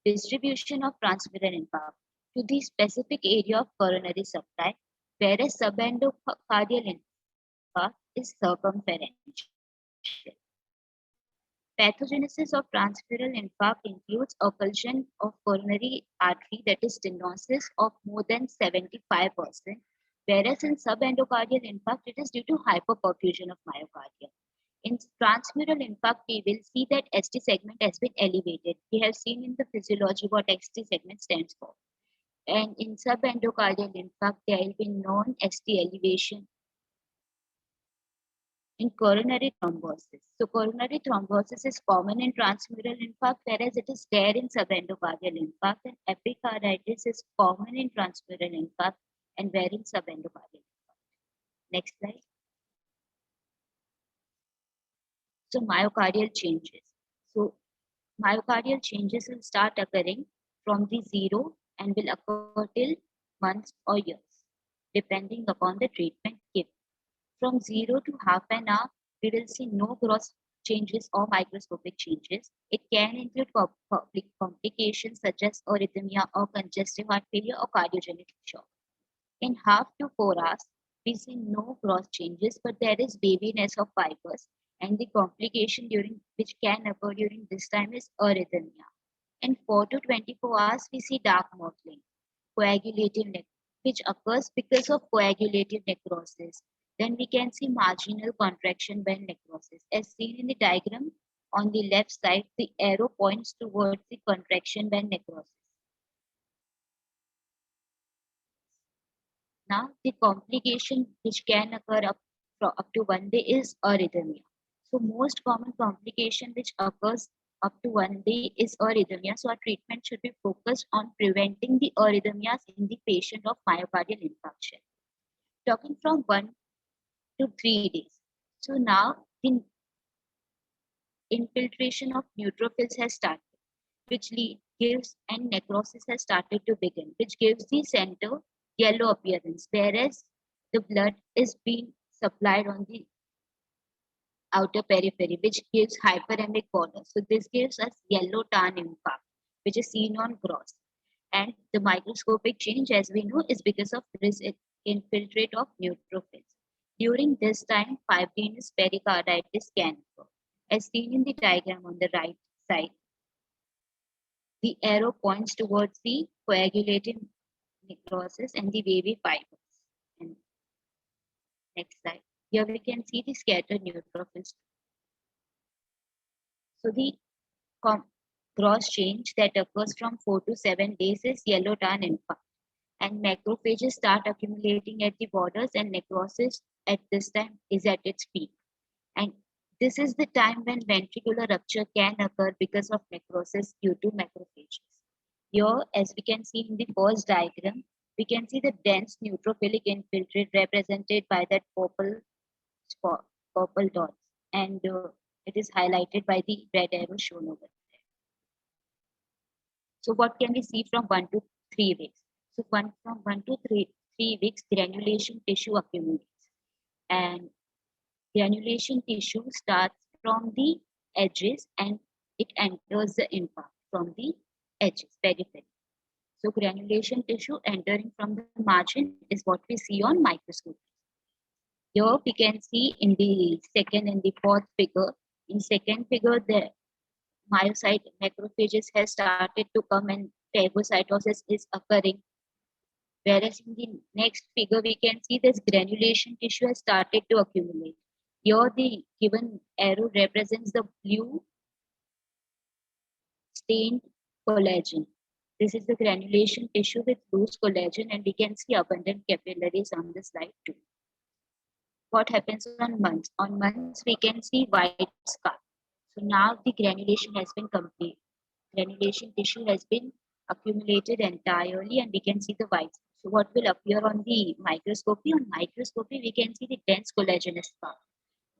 C: distribution of transmural infarct to the specific area of coronary supply, whereas subendocardial infarct is circumferential. Pathogenesis of transmural infarct includes occlusion of coronary artery, that is stenosis, of more than 75%, whereas in subendocardial infarct, it is due to hyperperfusion of myocardium. In transmural infarct, we will see that ST segment has been elevated. We have seen in the physiology what ST segment stands for. And in subendocardial infarct, there will be non-ST elevation in coronary thrombosis. So coronary thrombosis is common in transmural infarct, whereas it is there in subendocardial infarct, and epicarditis is common in transmural infarct and rare in subendocardial infarct. Next slide. So myocardial changes. So myocardial changes will start occurring from the zero and will occur till months or years, depending upon the treatment given. From 0 to half an hour, we will see no gross changes or microscopic changes. It can include complications such as arrhythmia or congestive heart failure or cardiogenic shock. In half to 4 hours, we see no gross changes, but there is waviness of fibers, and the complication which can occur during this time is arrhythmia. In 4 to 24 hours, we see dark mottling, which occurs because of coagulative necrosis. Then we can see marginal contraction when necrosis. As seen in the diagram on the left side, the arrow points towards the contraction when necrosis. Now, the complication which can occur up to 1 day is arrhythmia. So most common complication which occurs up to 1 day is arrhythmia. So our treatment should be focused on preventing the arrhythmias in the patient of myocardial infarction. Talking from 1 to 3 days. So now the infiltration of neutrophils has started, which gives, and necrosis has started to begin, which gives the center yellow appearance, whereas the blood is being supplied on the outer periphery, which gives hyperemic border. So this gives us yellow tan infarct, which is seen on gross. And the microscopic change, as we know, is because of this infiltrate of neutrophils. During this time, fibrinous pericarditis can occur. As seen in the diagram on the right side, the arrow points towards the coagulative necrosis and the wavy fibers. And next slide. Here we can see the scattered neutrophils. So the gross change that occurs from 4 to 7 days is yellow tan infarct. And macrophages start accumulating at the borders, and necrosis at this time is at its peak. And this is the time when ventricular rupture can occur because of necrosis due to macrophages. Here, as we can see in the first diagram, we can see the dense neutrophilic infiltrate represented by that purple dots, and it is highlighted by the red arrow shown over there. So what can we see from 1 to 3 weeks? So from 1 to 3 weeks, granulation tissue accumulates, and granulation tissue starts from the edges and it enters the infarct from the edges, periphery. So granulation tissue entering from the margin is what we see on microscope. Here we can see in the second and the fourth figure. In second figure, the myocyte macrophages has started to come and phagocytosis is occurring. Whereas in the next figure, we can see this granulation tissue has started to accumulate. Here the given arrow represents the blue stained collagen. This is the granulation tissue with loose collagen, and we can see abundant capillaries on the slide too. What happens on months? On months, we can see white scar. So now the granulation has been complete. Granulation tissue has been accumulated entirely, and we can see the white. So what will appear on the microscopy? On microscopy, we can see the dense collagenous scar.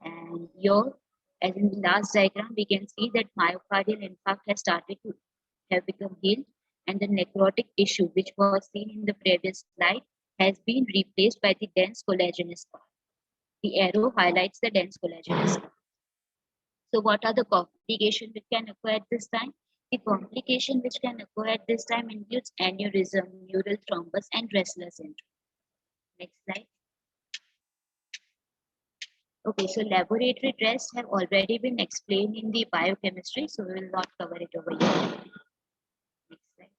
C: And here, as in the last diagram, we can see that myocardial infarct has started to have become healed, and the necrotic tissue, which was seen in the previous slide, has been replaced by the dense collagenous scar. The arrow highlights the dense collagenous scar. So what are the complications that can occur at this time? The complication which can occur at this time includes aneurysm, neural thrombus, and Dressler syndrome. Next slide. Okay, so laboratory tests have already been explained in the biochemistry, so we will not cover it over here. Next slide.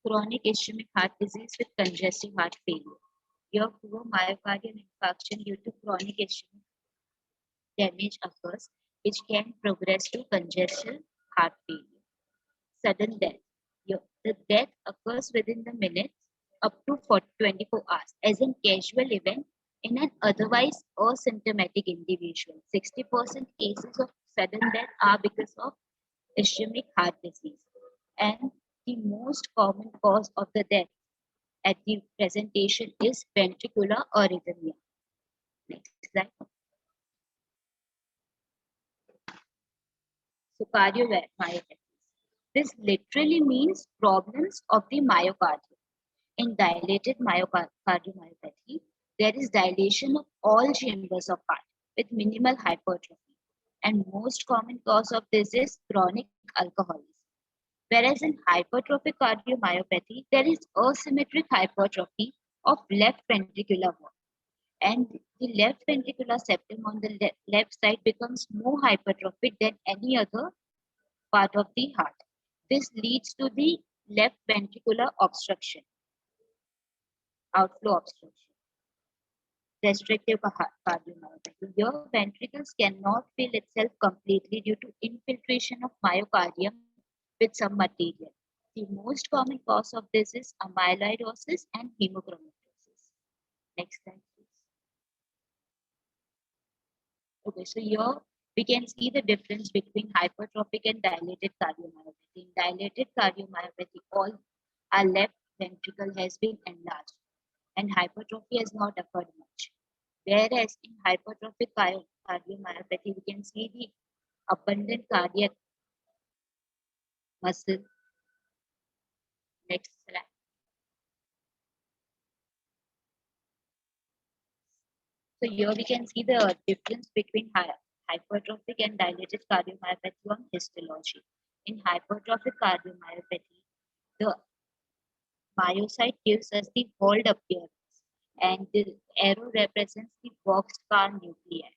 C: Chronic ischemic heart disease with congestive heart failure. Your poor myocardial infarction due to chronic ischemic damage occurs, which can progress to congestive heart failure. Sudden death. The death occurs within the minutes up to 24 hours as a casual event in an otherwise asymptomatic individual. 60% cases of sudden death are because of ischemic heart disease. And the most common cause of the death at the presentation is ventricular arrhythmia. Next slide. So cardiomyopathy. This literally means problems of the myocardium. In dilated cardiomyopathy, there is dilation of all chambers of heart with minimal hypertrophy. And most common cause of this is chronic alcoholism. Whereas in hypertrophic cardiomyopathy, there is asymmetric hypertrophy of left ventricular wall. And the left ventricular septum on the left side becomes more hypertrophic than any other part of the heart. This leads to the left ventricular obstruction, outflow obstruction, restrictive cardiomyopathy. Your ventricles cannot fill itself completely due to infiltration of myocardium with some material. The most common cause of this is amyloidosis and hemochromatosis. Next slide, please. Okay, so here we can see the difference between hypertrophic and dilated cardiomyopathy. In dilated cardiomyopathy, all our left ventricle has been enlarged and hypertrophy has not occurred much. Whereas in hypertrophic cardiomyopathy, we can see the abundant cardiac muscle. Next slide. So here we can see the difference between hypertrophic and dilated cardiomyopathy on histology. In hypertrophic cardiomyopathy, the myocyte gives us the whole appearance and the arrow represents the boxcar nuclei.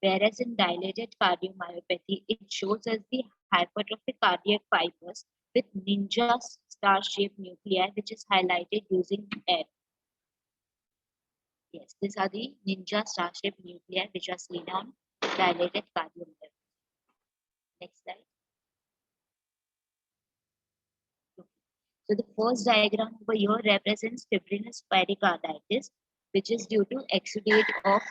C: Whereas in dilated cardiomyopathy, it shows us the hypertrophic cardiac fibers with ninja star-shaped nuclei, which is highlighted using arrow. Yes, these are the ninja star-shaped nuclei which are seen on dilated cardiomyopathy. Next slide. So the first diagram over here represents fibrinous pericarditis, which is due to exudate of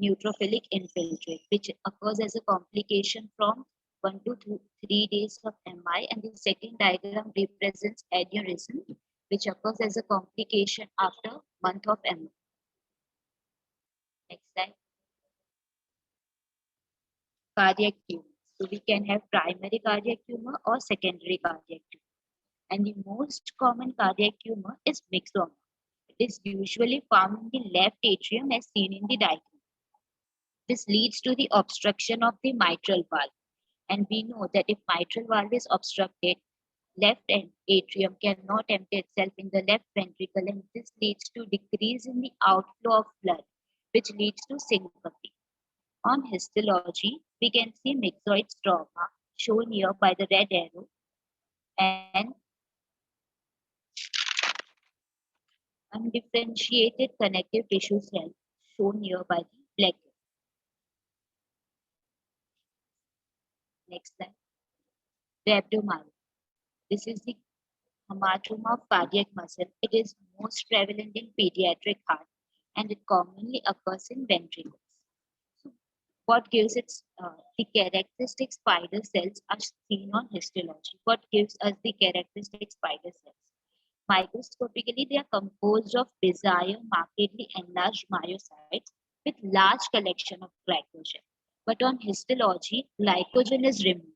C: neutrophilic infiltrate, which occurs as a complication from 1 to 3 days of MI. And the second diagram represents aneurysm, which occurs as a complication after month of MI. Next slide. Cardiac tumor. So we can have primary cardiac tumor or secondary cardiac tumor. And the most common cardiac tumor is myxoma. It is usually found in the left atrium as seen in the diagram. This leads to the obstruction of the mitral valve. And we know that if mitral valve is obstructed, left atrium cannot empty itself in the left ventricle, and this leads to decrease in the outflow of blood, which leads to syncope. On histology, we can see myxoid stroma shown here by the red arrow and undifferentiated connective tissue cell shown here by the black arrow. Next slide. Rhabdomyopathy. This is the hematoma of cardiac muscle. It is most prevalent in pediatric heart and it commonly occurs in ventricles. So what gives it the characteristic spider cells are seen on histology. What gives us the characteristic spider cells? Microscopically, they are composed of bizarre, markedly enlarged myocytes with large collection of glycogen. But on histology, glycogen is removed,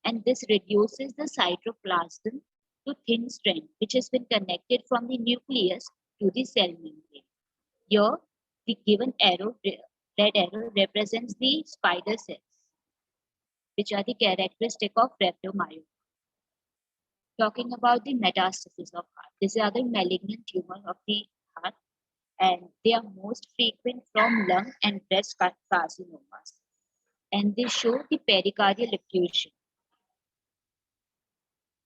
C: and this reduces the cytoplasm to thin strand, which has been connected from the nucleus to the cell membrane. Here, the given arrow, red arrow, represents the spider cells. which are the characteristic of rhabdomyopathy. Talking about the metastasis of heart, these are the malignant tumor of the heart, and they are most frequent from lung and breast carcinomas, and they show the pericardial effusion.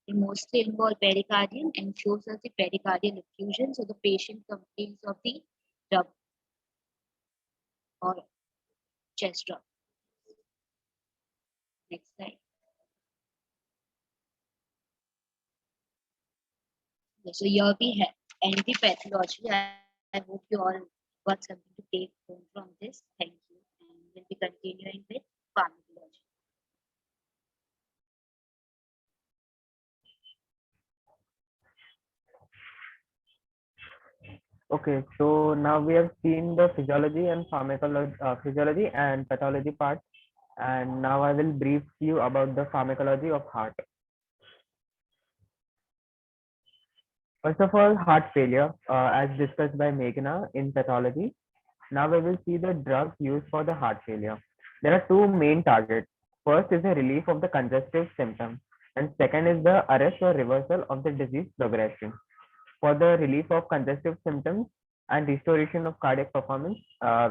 C: They mostly involve pericardium and shows us the pericardial effusion, so the patient complains of the rub or chest rub. Next slide. So here we have anti-pathology. I hope you all got something to take home from this. Thank you. And we'll be continuing with pharmacology.
D: Okay, so now we have seen the physiology and physiology and pathology part, and now I will brief you about the pharmacology of heart. First of all, heart failure, as discussed by Meghna in pathology. Now we will see the drugs used for the heart failure. There are two main targets. First is the relief of the congestive symptom, and second is the arrest or reversal of the disease progression. For the relief of congestive symptoms and restoration of cardiac performance,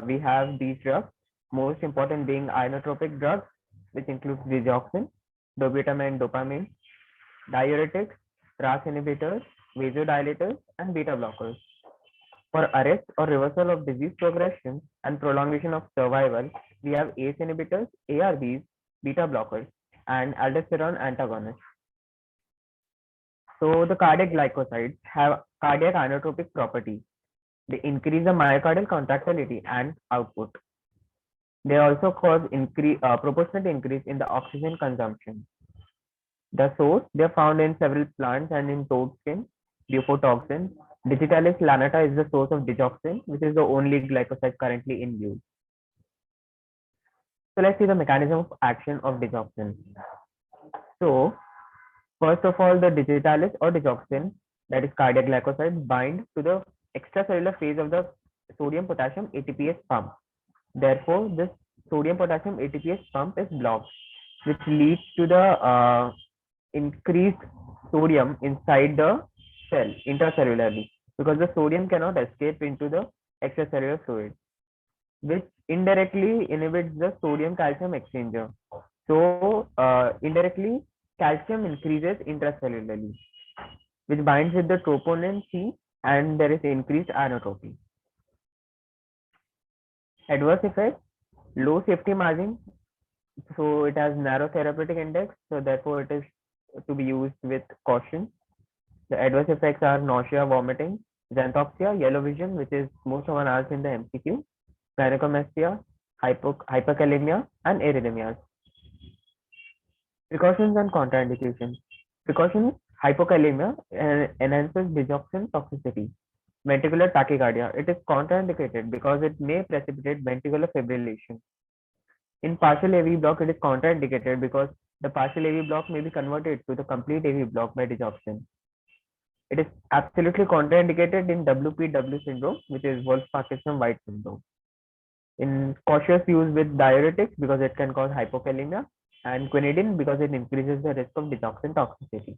D: we have these drugs, most important being inotropic drugs, which includes digoxin, dobutamine, dopamine, diuretics, RAS inhibitors, vasodilators, and beta blockers. For arrest or reversal of disease progression and prolongation of survival, we have ACE inhibitors, ARBs, beta blockers, and aldosterone antagonists. So the cardiac glycosides have cardiac inotropic properties. They increase the myocardial contractility and output. They also cause proportionate increase in the oxygen consumption. The source, they are found in several plants and in toad skin, bufotoxin. Digitalis lanata is the source of digoxin, which is the only glycoside currently in use. So let's see the mechanism of action of digoxin. So first of all, the digitalis or digoxin, that is cardiac glycoside, bind to the extracellular phase of the sodium potassium ATPase pump. Therefore, this sodium potassium ATPase pump is blocked, which leads to the increased sodium inside the cell intracellularly, because the sodium cannot escape into the extracellular fluid, which indirectly inhibits the sodium calcium exchanger. So indirectly, calcium increases intracellularly, which binds with the troponin C, and there is increased inotropy. Adverse effects, low safety margin, so it has narrow therapeutic index, so therefore it is to be used with caution. The adverse effects are nausea, vomiting, xanthopsia, yellow vision, which is most often asked in the MCQ, gynecomastia, hyperkalemia, and arrhythmias. Precautions and contraindications. Precautions: hypokalemia enhances digoxin toxicity. Ventricular tachycardia, it is contraindicated because it may precipitate ventricular fibrillation. In partial AV block, it is contraindicated because the partial AV block may be converted to the complete AV block by digoxin. It is absolutely contraindicated in WPW syndrome, which is Wolff-Parkinson-White syndrome. In cautious use with diuretics because it can cause hypokalemia, and quinidine because it increases the risk of digoxin toxicity.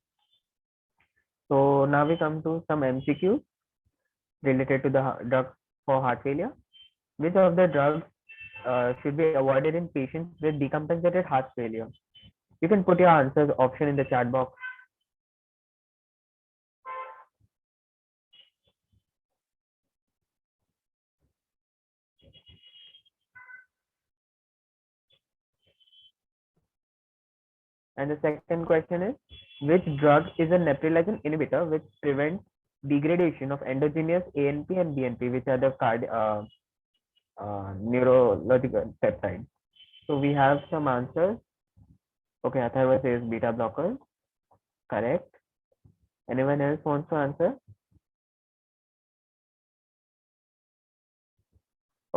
D: So now we come to some MCQs related to the drugs for heart failure. Which of the drugs should be avoided in patients with decompensated heart failure? You can put your answers option in the chat box. And the second question is, which drug is a neprilysin inhibitor which prevents degradation of endogenous ANP and BNP, which are the neurological peptides? So we have some answers. Okay, Atharva says beta blockers. Correct. Anyone else wants to answer?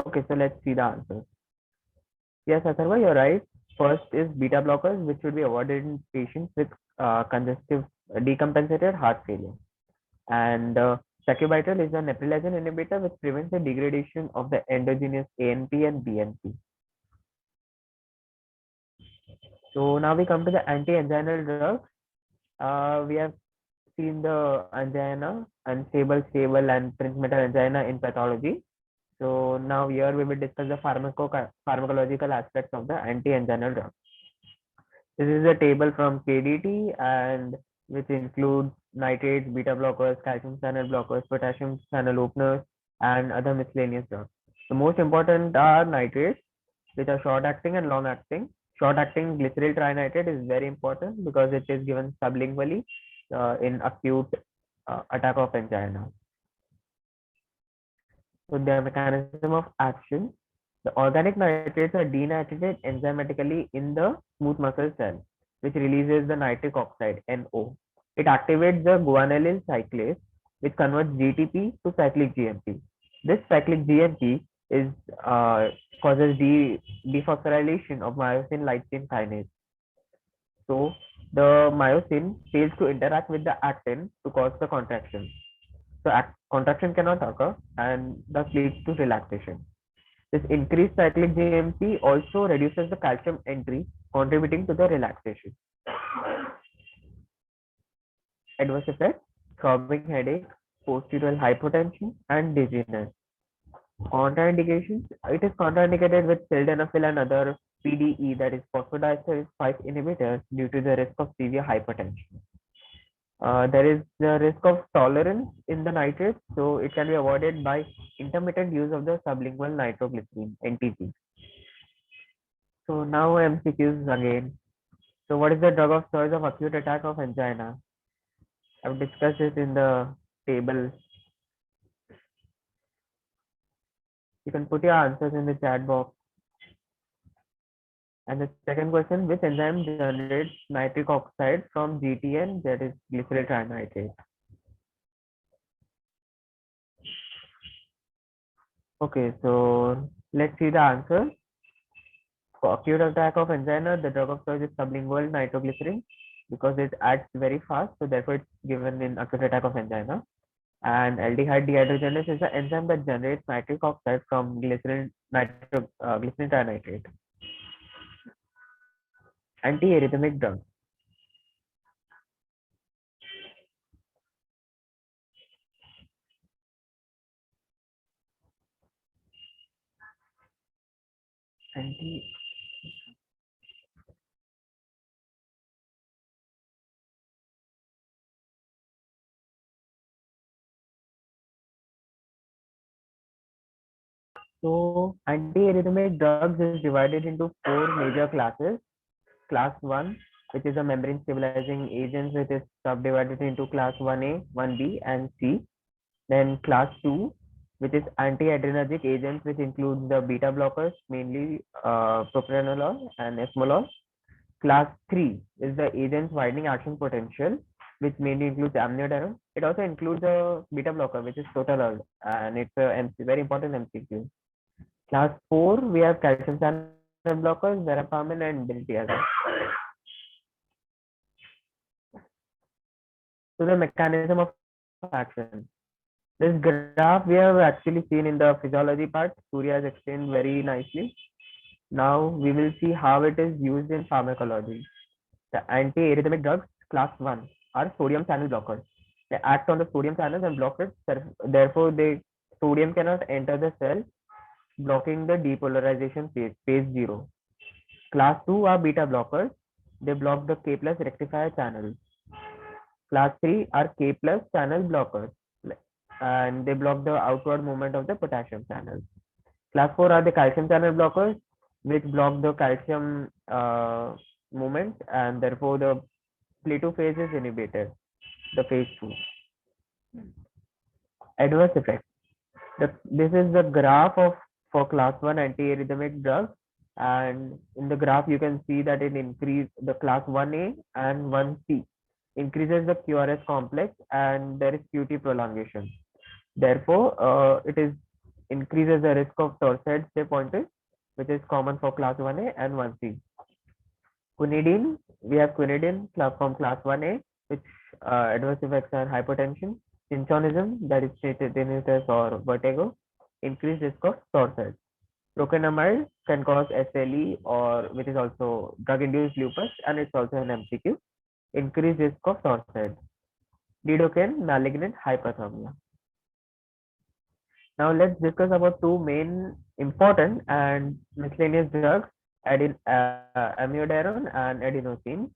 D: Okay, so let's see the answers. Yes, Atharva, you're right. First is beta blockers, which should be avoided in patients with congestive decompensated heart failure. And sacubitril is a neprilysin inhibitor which prevents the degradation of the endogenous ANP and BNP. So now we come to the anti-anginal drugs. We have seen the angina, unstable, stable, and transmitter angina in pathology. So now here we will discuss the pharmacological aspects of the anti-anginal drug. This is a table from KDT and which includes nitrates, beta blockers, calcium channel blockers, potassium channel openers, and other miscellaneous drugs. The most important are nitrates, which are short acting and long acting. Short acting glyceryl trinitrate is very important because it is given sublingually in acute attack of angina. So the mechanism of action, the organic nitrates are denaturated enzymatically in the smooth muscle cell, which releases the nitric oxide, NO. It activates the guanylyl cyclase, which converts GTP to cyclic GMP. This cyclic GMP is causes dephosphorylation of myosin light chain kinase. So the myosin fails to interact with the actin to cause the contraction. So contraction cannot occur and thus leads to relaxation. This increased cyclic GMP also reduces the calcium entry, contributing to the relaxation. Adverse effects: throbbing headache, postural hypotension, and dizziness. Contraindications: it is contraindicated with sildenafil and other PDE, that is phosphodiesterase 5 inhibitors, due to the risk of severe hypertension. There is the risk of tolerance in the nitrates, so it can be avoided by intermittent use of the sublingual nitroglycerin, NTG. So now MCQs again. So what is the drug of choice of acute attack of angina? I've discussed it in the table. You can put your answers in the chat box. And the second question, which enzyme generates nitric oxide from GTN, that is glyceryl trinitrate? Okay, so let's see the answer. For acute attack of angina, the drug of choice is sublingual nitroglycerin because it acts very fast, so therefore it's given in acute attack of angina. And aldehyde dehydrogenase is the enzyme that generates nitric oxide from glycerin trinitrate. Antiarrhythmic drugs. Anti So antiarrhythmic drugs is divided into 4 major classes. Class 1, which is a membrane stabilizing agents, which is subdivided into class 1A, 1B, and C. Then class 2, which is anti-adrenergic agents, which includes the beta blockers, mainly propranolol and esmolol. Class 3 is the agents widening action potential, which mainly includes amiodarone. It also includes a beta blocker, which is sotalol, and it's a very important MCQ. Class 4, we have calcium channel blockers, verapamil, and diltiazem. So the mechanism of action. This graph we have actually seen in the physiology part. Surya has explained very nicely. Now we will see how it is used in pharmacology. The anti-arrhythmic drugs class 1 are sodium channel blockers. They act on the sodium channels and block it. Therefore, sodium cannot enter the cell, blocking the depolarization phase 0. Class 2 are beta blockers. They block the K plus rectifier channel. Class 3 are K plus channel blockers, and they block the outward movement of the potassium channel. Class 4 are the calcium channel blockers, which block the calcium movement, and therefore the Plato phase is inhibited, the phase 2. Adverse effects. This is the graph for class 1 antiarrhythmic drugs, and in the graph you can see that it increases the class 1A and 1C increases the QRS complex, and there is QT prolongation. Therefore, it is increases the risk of torsades de pointes, which is common for class 1A and 1C. Quinidine, we have quinidine from class 1A, which adverse effects are hypotension, synchonism, that is tinnitus or vertigo, increased risk of torsades. Procainamide can cause SLE, or which is also drug-induced lupus, and it's also an MCQ. Increased risk of Torsades. Lidocaine, malignant hyperthermia. Now let's discuss about two main important and miscellaneous drugs, amiodarone and adenosine.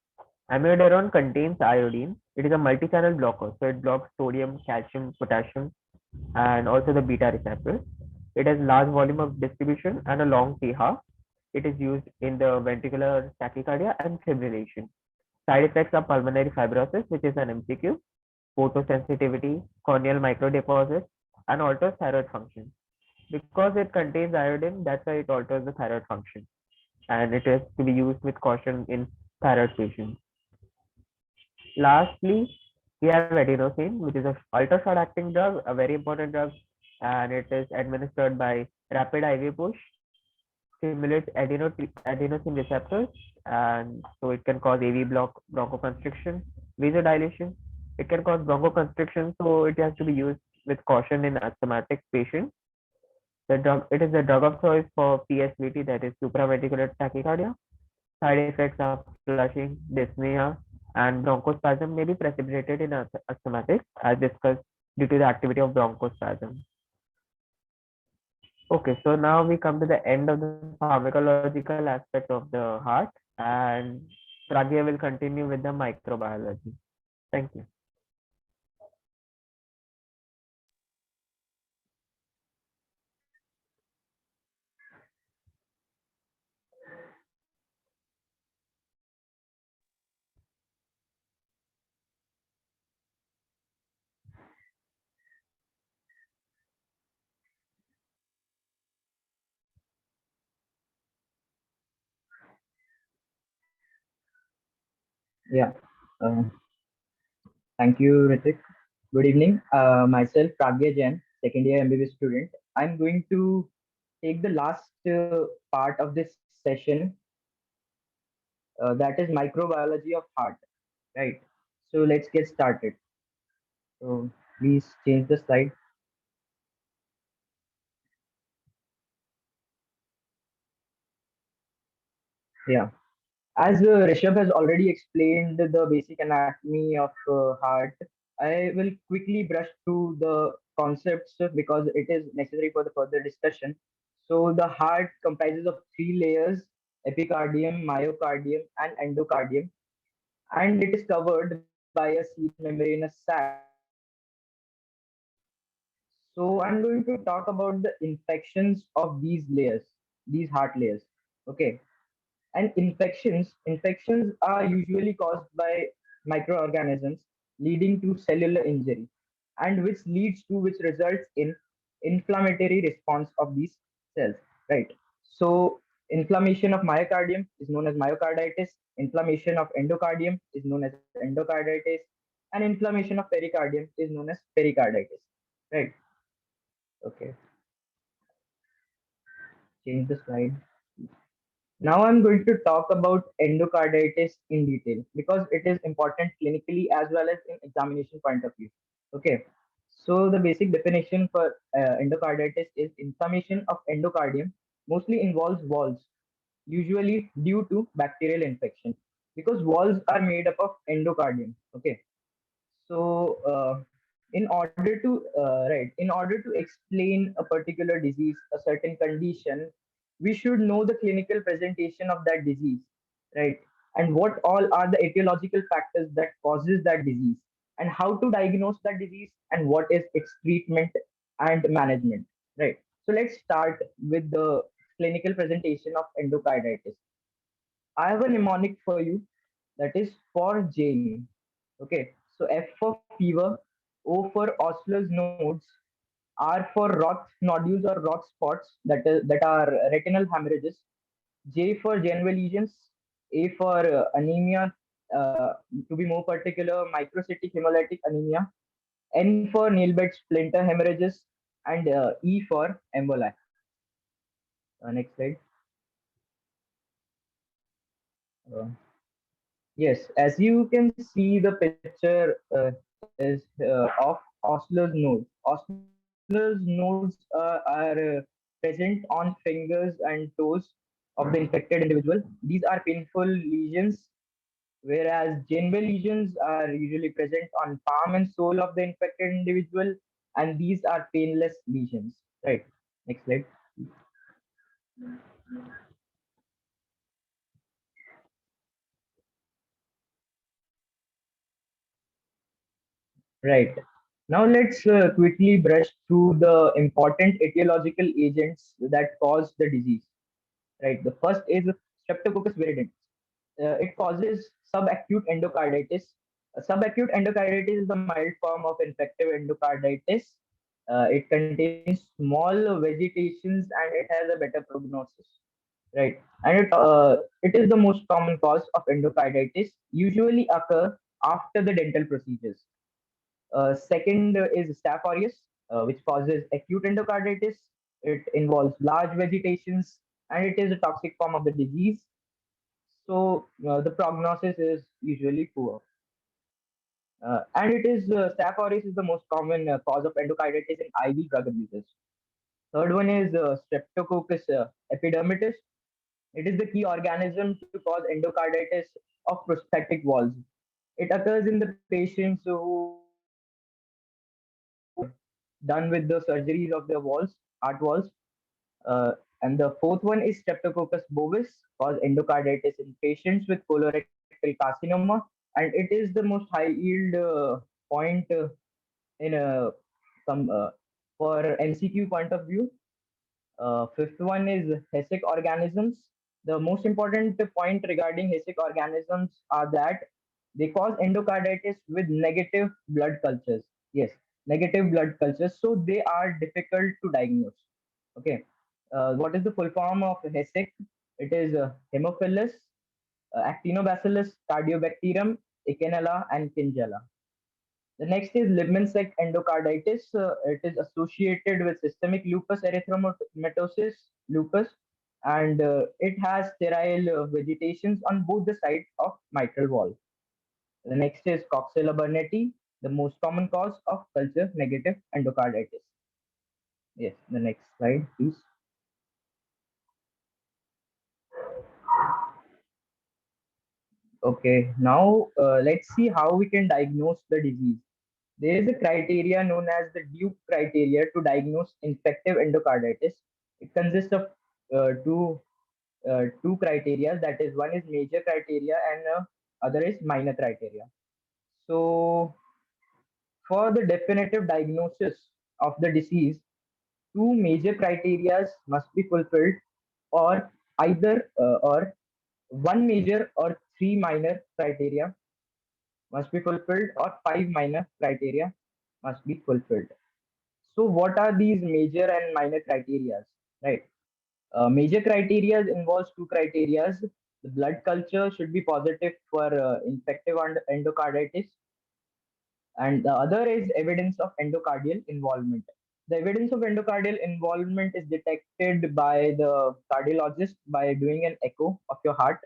D: Amiodarone contains iodine. It is a multi-channel blocker, so it blocks sodium, calcium, potassium, and also the beta receptors. It has large volume of distribution and a long T-half. It is used in the ventricular tachycardia and fibrillation. Side effects are pulmonary fibrosis, which is an MCQ, photosensitivity, corneal microdeposits, and alters thyroid function. Because it contains iodine, that's why it alters the thyroid function. And it is to be used with caution in thyroid patients. Lastly, we have adenosine, which is a ultra short acting drug, a very important drug, and it is administered by rapid IV push, stimulates adenosine receptors, and so it can cause AV block, bronchoconstriction, vasodilation. It can cause bronchoconstriction, so it has to be used with caution in asthmatic patients. It is the drug of choice for PSVT, that is supraventricular tachycardia. Side effects are flushing, dyspnea, and bronchospasm may be precipitated in asthmatics, as discussed, due to the activity of bronchospasm. Okay, so now we come to the end of the pharmacological aspect of the heart, and Pragya will continue with the microbiology. Thank you.
B: Yeah. Uh, Thank you, Ritik. Good evening. Myself, Pragya Jain, second year MBBS student. I'm going to take the last part of this session, that is microbiology of heart. Right. So let's get started. So please change the slide. Yeah. As Rishabh has already explained the basic anatomy of heart, I will quickly brush through the concepts because it is necessary for the further discussion. So the heart comprises of three layers: epicardium, myocardium, and endocardium, and it is covered by a membranous sac. So I'm going to talk about the infections of these layers, these heart layers. Okay. And infections are usually caused by microorganisms, leading to cellular injury, and which results in inflammatory response of these cells, right? So inflammation of myocardium is known as myocarditis, inflammation of endocardium is known as endocarditis, and inflammation of pericardium is known as pericarditis, right? Okay, change the slide. Now I'm going to talk about endocarditis in detail because it is important clinically as well as in examination point of view. Okay. So the basic definition for endocarditis is inflammation of endocardium mostly involves walls, usually due to bacterial infection because walls are made up of endocardium. Okay. So in order to explain a particular disease, a certain condition, we should know the clinical presentation of that disease, right? And what all are the etiological factors that causes that disease, and how to diagnose that disease, and what is its treatment and management, right? So let's start with the clinical presentation of endocarditis. I have a mnemonic for you, that is for Jane. Okay, so F for fever, O for Osler's nodes, R for Roth nodules or Roth spots that are retinal hemorrhages, J for Janeway lesions, A for anemia, to be more particular, microcytic hemolytic anemia, N for nail bed splinter hemorrhages, and E for emboli. Next slide. Uh, Yes, as you can see, the picture is of Osler's nodes. Osler's nodes are present on fingers and toes of the infected individual. These are painful lesions, whereas Janeway lesions are usually present on palm and sole of the infected individual, and these are painless lesions. Right. Next slide. Right. Now let's quickly brush through the important etiological agents that cause the disease. Right. The first is Streptococcus viridans. It causes subacute endocarditis. Subacute endocarditis is the mild form of infective endocarditis. It contains small vegetations and it has a better prognosis. Right, and it is the most common cause of endocarditis. Usually occur after the dental procedures. Second is Staph aureus, which causes acute endocarditis. It involves large vegetations and it is a toxic form of the disease. So the prognosis is usually poor. And it is Staph aureus is the most common cause of endocarditis in IV drug abusers. Third one is Streptococcus epidermidis. It is the key organism to cause endocarditis of prosthetic walls. It occurs in the patients who done with the surgeries of their walls, heart walls. And the fourth one is Streptococcus bovis, cause endocarditis in patients with colorectal carcinoma, and it is the most high yield point in some for MCQ point of view. Fifth one is Hesic organisms. The most important point regarding Hesic organisms are that they cause endocarditis with negative blood cultures. Yes, negative blood cultures. So they are difficult to diagnose. Okay. What is the full form of Hesic? It is Haemophilus, Actinobacillus, Cardiobacterium, Echinella, and Kingella. The next is Libman-Sec endocarditis. It is associated with systemic lupus erythematosus, lupus, and it has sterile vegetations on both the sides of mitral wall. The next is Coxella burnetii, the most common cause of culture negative endocarditis. Yes, the next slide, please. Okay, now let's see how we can diagnose the disease. There is a criteria known as the Duke criteria to diagnose infective endocarditis. It consists of two criteria. That is, one is major criteria and other is minor criteria. So, for the definitive diagnosis of the disease, two major criteria must be fulfilled, or either or one major or three minor criteria must be fulfilled, or five minor criteria must be fulfilled. So, what are these major and minor criteria? Right. Major criteria involves two criteria. The blood culture should be positive for infective endocarditis, and the other is evidence of endocardial involvement. The evidence of endocardial involvement is detected by the cardiologist by doing an echo of your heart.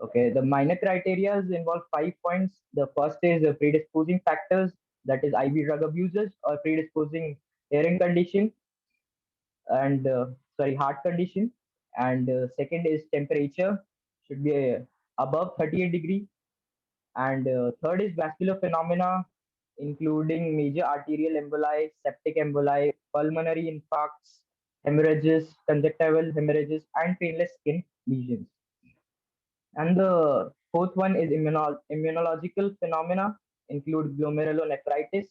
B: Okay, the minor criteria involve 5 points. The first is predisposing factors, that is IV drug abusers or predisposing hearing condition and heart condition. And second is temperature should be above 38 degree. And third is vascular phenomena, including major arterial emboli, septic emboli, pulmonary infarcts, hemorrhages, conjunctival hemorrhages, and painless skin lesions. And the fourth one is immunological phenomena, include glomerulonephritis,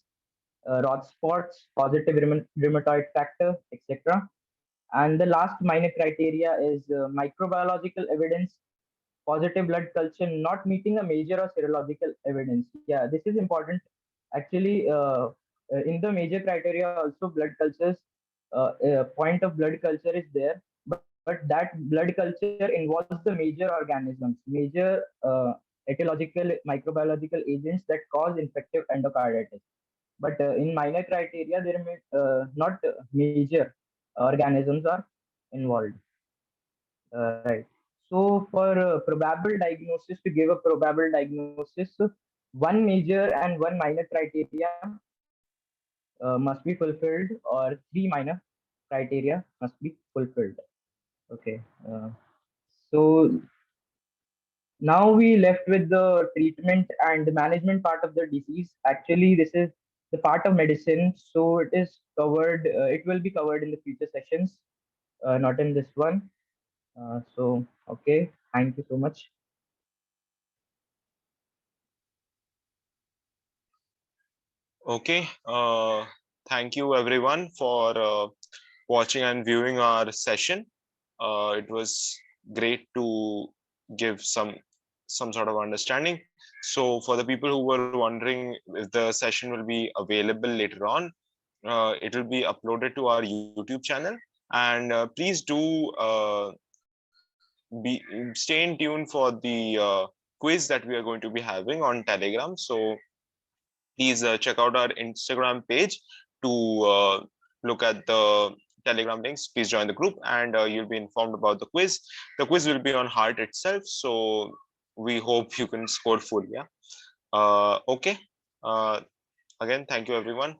B: rod spots, positive rheumatoid factor, etc. And the last minor criteria is microbiological evidence, positive blood culture not meeting a major or serological evidence. Yeah, this is important. Actually, in the major criteria, also blood cultures, point of blood culture is there, but that blood culture involves the major organisms, major etiological microbiological agents that cause infective endocarditis. But in minor criteria, there may not major organisms are involved. Right. So for probable diagnosis, to give a probable diagnosis, one major and one minor criteria must be fulfilled, or three minor. criteria must be fulfilled. Okay. So now we left with the treatment and management part of the disease. Actually, this is the part of medicine, so it is covered. It will be covered in the future sessions, not in this one. So okay, thank you so much.
A: Okay. Thank you everyone for watching and viewing our session. It was great to give some sort of understanding. So for the people who were wondering if the session will be available later on, it will be uploaded to our YouTube channel. And please do stay in tune for the quiz that we are going to be having on Telegram. So please check out our Instagram page to look at the Telegram links. Please join the group and you'll be informed about the quiz. The quiz will be on heart itself. So we hope you can score full. Yeah. Okay. Again, thank you everyone.